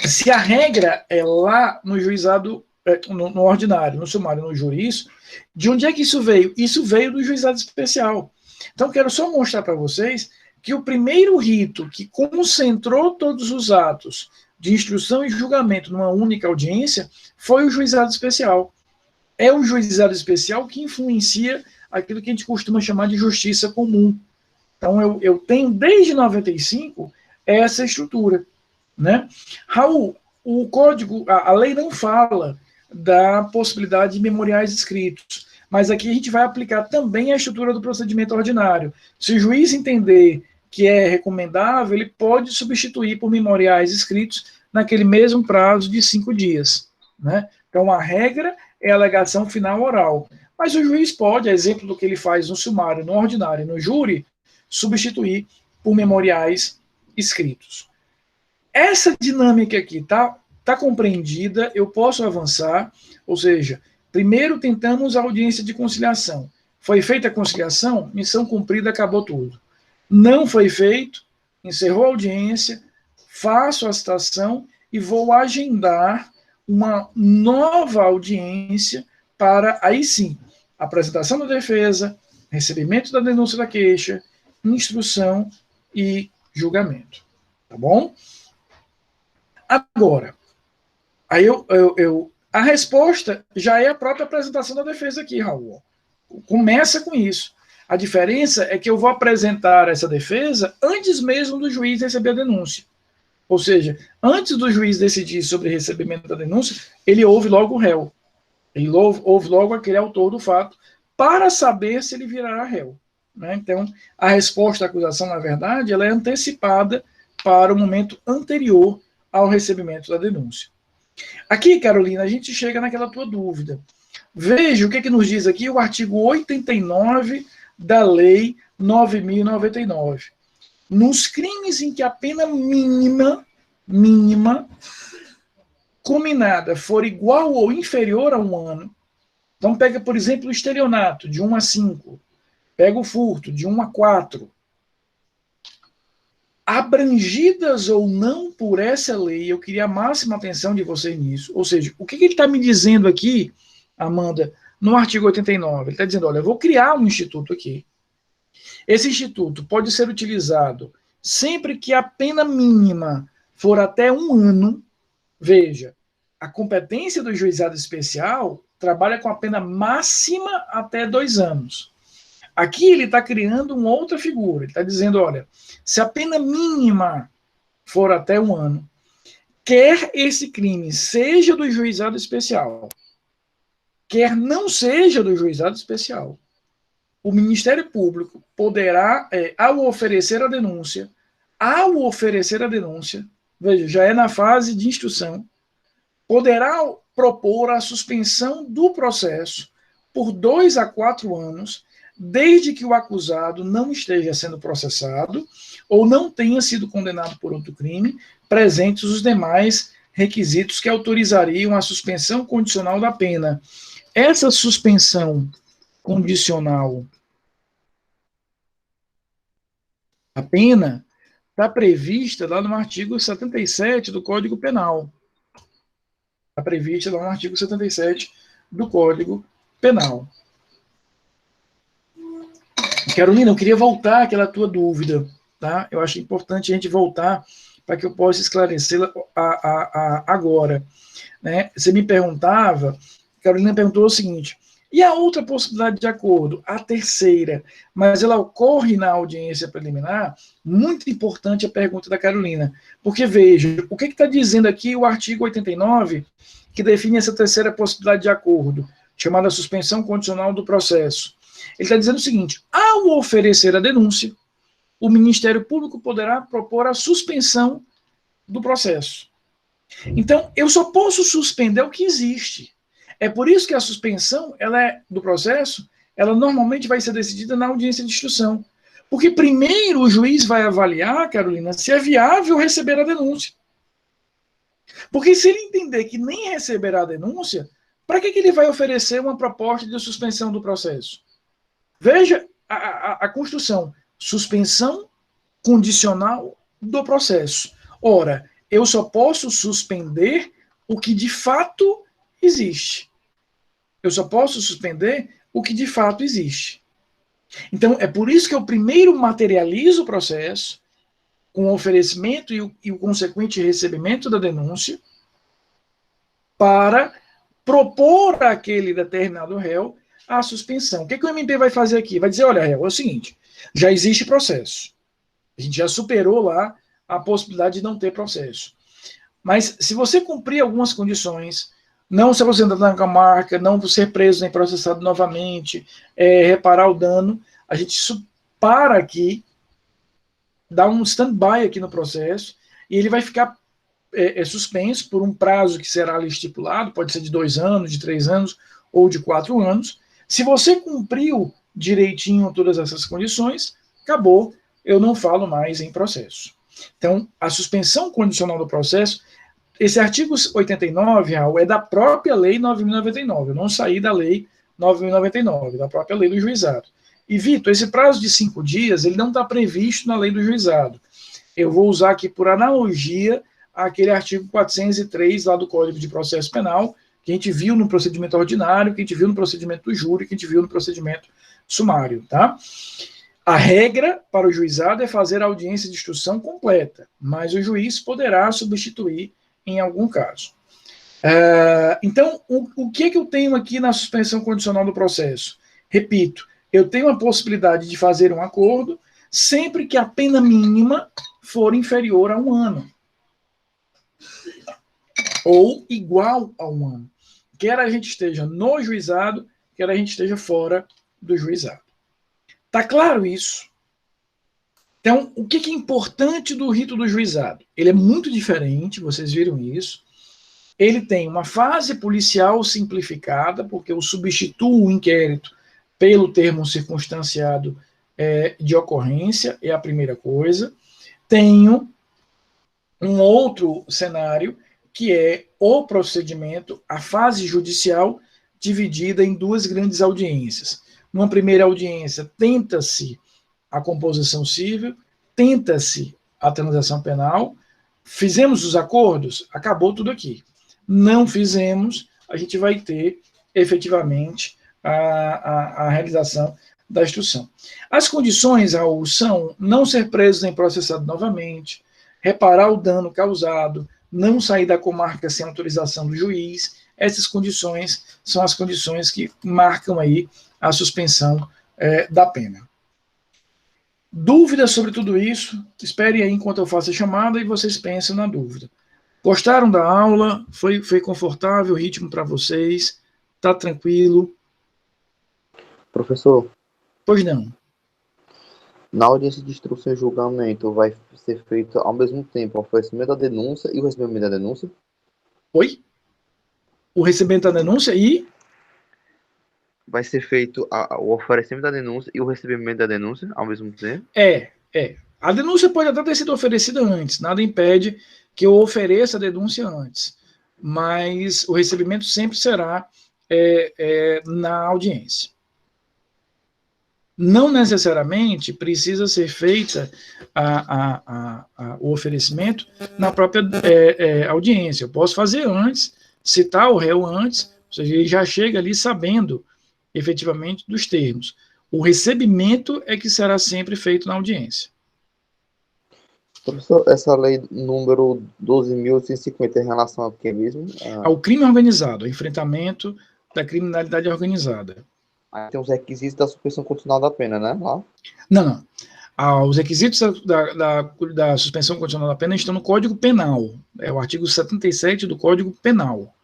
se a regra é lá no juizado, no ordinário, no sumário, no júri, de onde é que isso veio? Isso veio do juizado especial. Então, quero só mostrar para vocês que o primeiro rito que concentrou todos os atos de instrução e julgamento numa única audiência foi o juizado especial. É o juizado especial que influencia aquilo que a gente costuma chamar de justiça comum. Então, eu tenho desde 95 essa estrutura. Né? Raul, o código, a lei não fala da possibilidade de memoriais escritos, mas aqui a gente vai aplicar também a estrutura do procedimento ordinário. Se o juiz entender que é recomendável, ele pode substituir por memoriais escritos naquele mesmo prazo de 5 dias. Né? Então, a regra é a alegação final oral. Mas o juiz pode, a exemplo do que ele faz no sumário, no ordinário e no júri, substituir por memoriais escritos. Essa dinâmica aqui está compreendida, eu posso avançar, ou seja, primeiro tentamos a audiência de conciliação. Foi feita a conciliação, missão cumprida, acabou tudo. Não foi feito, encerrou a audiência, faço a citação e vou agendar uma nova audiência para, aí sim, apresentação da defesa, recebimento da denúncia da queixa, instrução e julgamento. Tá bom? Agora, aí a resposta já é a própria apresentação da defesa aqui, Raul. Começa com isso. A diferença é que eu vou apresentar essa defesa antes mesmo do juiz receber a denúncia. Ou seja, antes do juiz decidir sobre o recebimento da denúncia, ele ouve logo o réu. Ele ouve logo aquele autor do fato para saber se ele virará réu. né? Então, a resposta à acusação, na verdade, ela é antecipada para o momento anterior ao recebimento da denúncia. Aqui, Carolina, a gente chega naquela tua dúvida. Veja o que nos diz aqui o artigo 89 da Lei 9.099. Nos crimes em que a pena mínima combinada for igual ou inferior a 1 ano, então pega, por exemplo, o estelionato, de 1 a 5, pega o furto, de 1 a 4, abrangidas ou não por essa lei, eu queria a máxima atenção de vocês nisso, ou seja, o que ele está me dizendo aqui, Amanda, no artigo 89? Ele está dizendo, olha, eu vou criar um instituto aqui. Esse instituto pode ser utilizado sempre que a pena mínima for até 1 ano. Veja, a competência do juizado especial trabalha com a pena máxima até 2 anos. Aqui ele está criando uma outra figura. Ele está dizendo, olha, se a pena mínima for até 1 ano, quer esse crime seja do juizado especial, quer não seja do juizado especial, o Ministério Público poderá, ao oferecer a denúncia, veja, já é na fase de instrução, poderá propor a suspensão do processo por 2 a 4 anos, desde que o acusado não esteja sendo processado ou não tenha sido condenado por outro crime, presentes os demais requisitos que autorizariam a suspensão condicional da pena. Essa suspensão condicional da pena está prevista lá no artigo 77 do Código Penal. Está prevista lá no artigo 77 do Código Penal. Carolina, eu queria voltar àquela tua dúvida, tá? Eu acho importante a gente voltar para que eu possa esclarecê-la agora. Né? Você me perguntava, Carolina perguntou o seguinte, e a outra possibilidade de acordo? A terceira, mas ela ocorre na audiência preliminar? Muito importante a pergunta da Carolina, porque veja, o que está dizendo aqui o artigo 89, que define essa terceira possibilidade de acordo, chamada suspensão condicional do processo? Ele está dizendo o seguinte, ao oferecer a denúncia, o Ministério Público poderá propor a suspensão do processo. Então, eu só posso suspender o que existe. É por isso que a suspensão do processo, ela normalmente vai ser decidida na audiência de instrução. Porque primeiro o juiz vai avaliar, Carolina, se é viável receber a denúncia. Porque se ele entender que nem receberá a denúncia, para que ele vai oferecer uma proposta de suspensão do processo? Veja a construção. Suspensão condicional do processo. Ora, eu só posso suspender o que de fato existe. Eu só posso suspender o que de fato existe. Então, é por isso que eu primeiro materializo o processo, com o oferecimento e o consequente recebimento da denúncia, para propor àquele determinado réu a suspensão. O que o MP vai fazer aqui? Vai dizer, olha, réu, é o seguinte, já existe processo. A gente já superou lá a possibilidade de não ter processo. Mas se você cumprir algumas condições, não se aposentar da comarca, não ser preso nem processado novamente, reparar o dano, a gente para aqui, dá um stand-by aqui no processo, e ele vai ficar suspenso por um prazo que será ali estipulado, pode ser de 2 anos, de 3 anos ou de 4 anos. Se você cumpriu direitinho todas essas condições, acabou, eu não falo mais em processo. Então, a suspensão condicional do processo, esse artigo 89, Raul, é da própria lei 9.099, eu não saí da lei 9.099, da própria lei do juizado. E, Vitor, esse prazo de 5 dias, ele não está previsto na lei do juizado. Eu vou usar aqui por analogia aquele artigo 403 lá do Código de Processo Penal, que a gente viu no procedimento ordinário, que a gente viu no procedimento do júri, que a gente viu no procedimento sumário, tá? A regra para o juizado é fazer a audiência de instrução completa, mas o juiz poderá substituir em algum caso. Então, o que eu tenho aqui na suspensão condicional do processo? Repito, eu tenho a possibilidade de fazer um acordo sempre que a pena mínima for inferior a 1 ano. Ou igual a 1 ano. Quer a gente esteja no juizado, quer a gente esteja fora do juizado. Tá claro isso? Então, o que é importante do rito do juizado? Ele é muito diferente, vocês viram isso. Ele tem uma fase policial simplificada, porque eu substituo o inquérito pelo termo circunstanciado de ocorrência, é a primeira coisa. Tenho um outro cenário, que é o procedimento, a fase judicial, dividida em duas grandes audiências. Numa primeira audiência, tenta-se a composição civil, tenta-se a transação penal, fizemos os acordos, acabou tudo aqui. Não fizemos, a gente vai ter efetivamente a realização da instrução. As condições, Raul, são não ser preso nem processado novamente, reparar o dano causado, não sair da comarca sem autorização do juiz. Essas condições são as condições que marcam aí a suspensão da pena. Dúvidas sobre tudo isso? Espere aí enquanto eu faço a chamada e vocês pensem na dúvida. Gostaram da aula? Foi confortável o ritmo para vocês? Tá tranquilo? Professor, Pois não. na audiência de instrução e julgamento vai ser feito ao mesmo tempo o oferecimento da denúncia e o recebimento da denúncia? Oi? O recebimento da denúncia e... Vai ser feito o oferecimento da denúncia e o recebimento da denúncia ao mesmo tempo? A denúncia pode até ter sido oferecida antes, nada impede que eu ofereça a denúncia antes, mas o recebimento sempre será na audiência. Não necessariamente precisa ser feita o oferecimento na própria audiência. Eu posso fazer antes, citar o réu antes, ou seja, ele já chega ali sabendo efetivamente dos termos. O recebimento é que será sempre feito na audiência. Professor, essa lei número 12.850 em relação ao que mesmo? Ao crime organizado, ao enfrentamento da criminalidade organizada. Aí tem os requisitos da suspensão condicional da pena, né? Lá. Não. Os requisitos da suspensão condicional da pena estão no Código Penal. É o artigo 77 do Código Penal.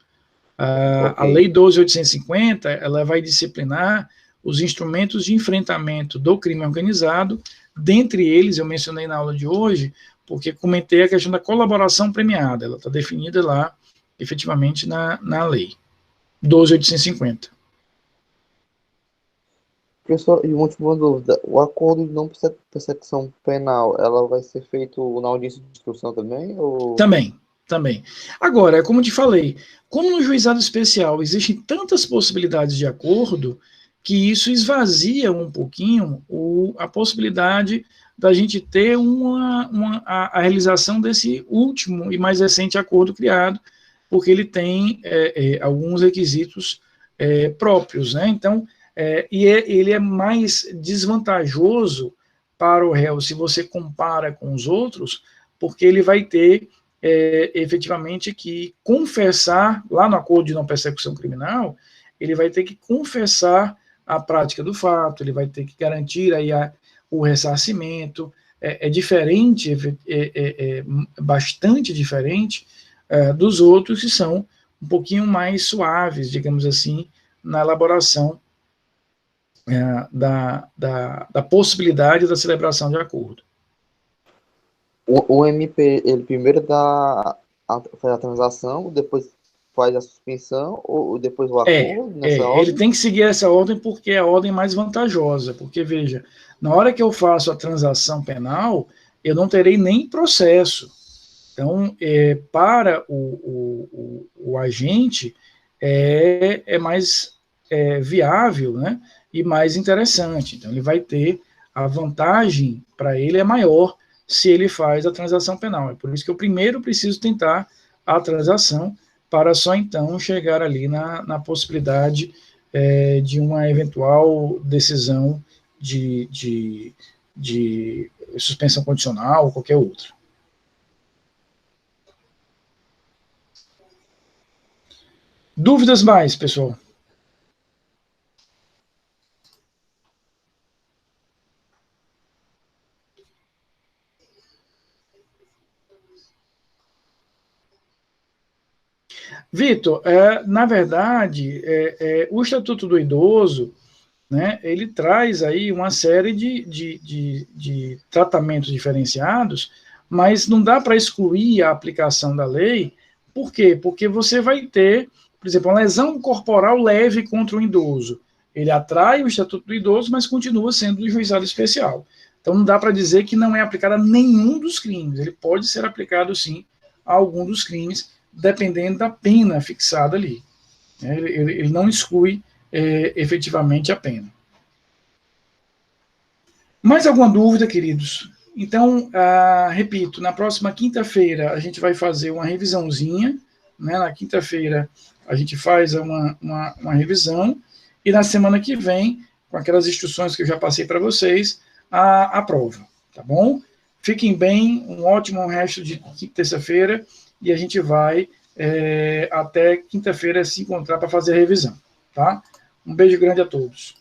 Okay. A Lei 12.850, ela vai disciplinar os instrumentos de enfrentamento do crime organizado. Dentre eles, eu mencionei na aula de hoje, porque comentei a questão da colaboração premiada. Ela está definida lá, efetivamente, na Lei 12.850. Professor, e uma última dúvida, o acordo de não persecução penal, ela vai ser feito na audiência de instrução também? Ou... Também. Agora, como te falei, como no juizado especial existem tantas possibilidades de acordo, que isso esvazia um pouquinho a possibilidade da gente ter a realização desse último e mais recente acordo criado, porque ele tem alguns requisitos próprios, né? Então, ele é mais desvantajoso para o réu se você compara com os outros, porque ele vai ter efetivamente que confessar, lá no acordo de não persecução criminal, ele vai ter que confessar a prática do fato, ele vai ter que garantir aí o ressarcimento, é diferente, bastante diferente dos outros que são um pouquinho mais suaves, digamos assim, na elaboração da possibilidade da celebração de acordo. O MP, ele primeiro faz a transação, depois faz a suspensão, ou depois o acordo, nessa ordem? Ele tem que seguir essa ordem porque é a ordem mais vantajosa, porque, veja, na hora que eu faço a transação penal, eu não terei nem processo. Então, para o agente, é mais viável, né, e mais interessante. Então, ele vai ter a vantagem para ele é maior se ele faz a transação penal. É por isso que eu primeiro preciso tentar a transação para só então chegar ali na possibilidade de uma eventual decisão de suspensão condicional ou qualquer outra. Dúvidas mais, pessoal? Vitor, na verdade, o Estatuto do Idoso, né, ele traz aí uma série de tratamentos diferenciados, mas não dá para excluir a aplicação da lei. Por quê? Porque você vai ter, por exemplo, uma lesão corporal leve contra um idoso. Ele atrai o Estatuto do Idoso, mas continua sendo do juizado especial. Então não dá para dizer que não é aplicado a nenhum dos crimes. Ele pode ser aplicado, sim, a algum dos crimes, dependendo da pena fixada ali. Ele não exclui efetivamente a pena. Mais alguma dúvida, queridos? Então, repito, na próxima quinta-feira a gente vai fazer uma revisãozinha, né? Na quinta-feira a gente faz uma revisão, e na semana que vem, com aquelas instruções que eu já passei para vocês, a prova, tá bom? Fiquem bem, um ótimo resto de terça-feira, e a gente vai até quinta-feira se encontrar para fazer a revisão, tá? Um beijo grande a todos.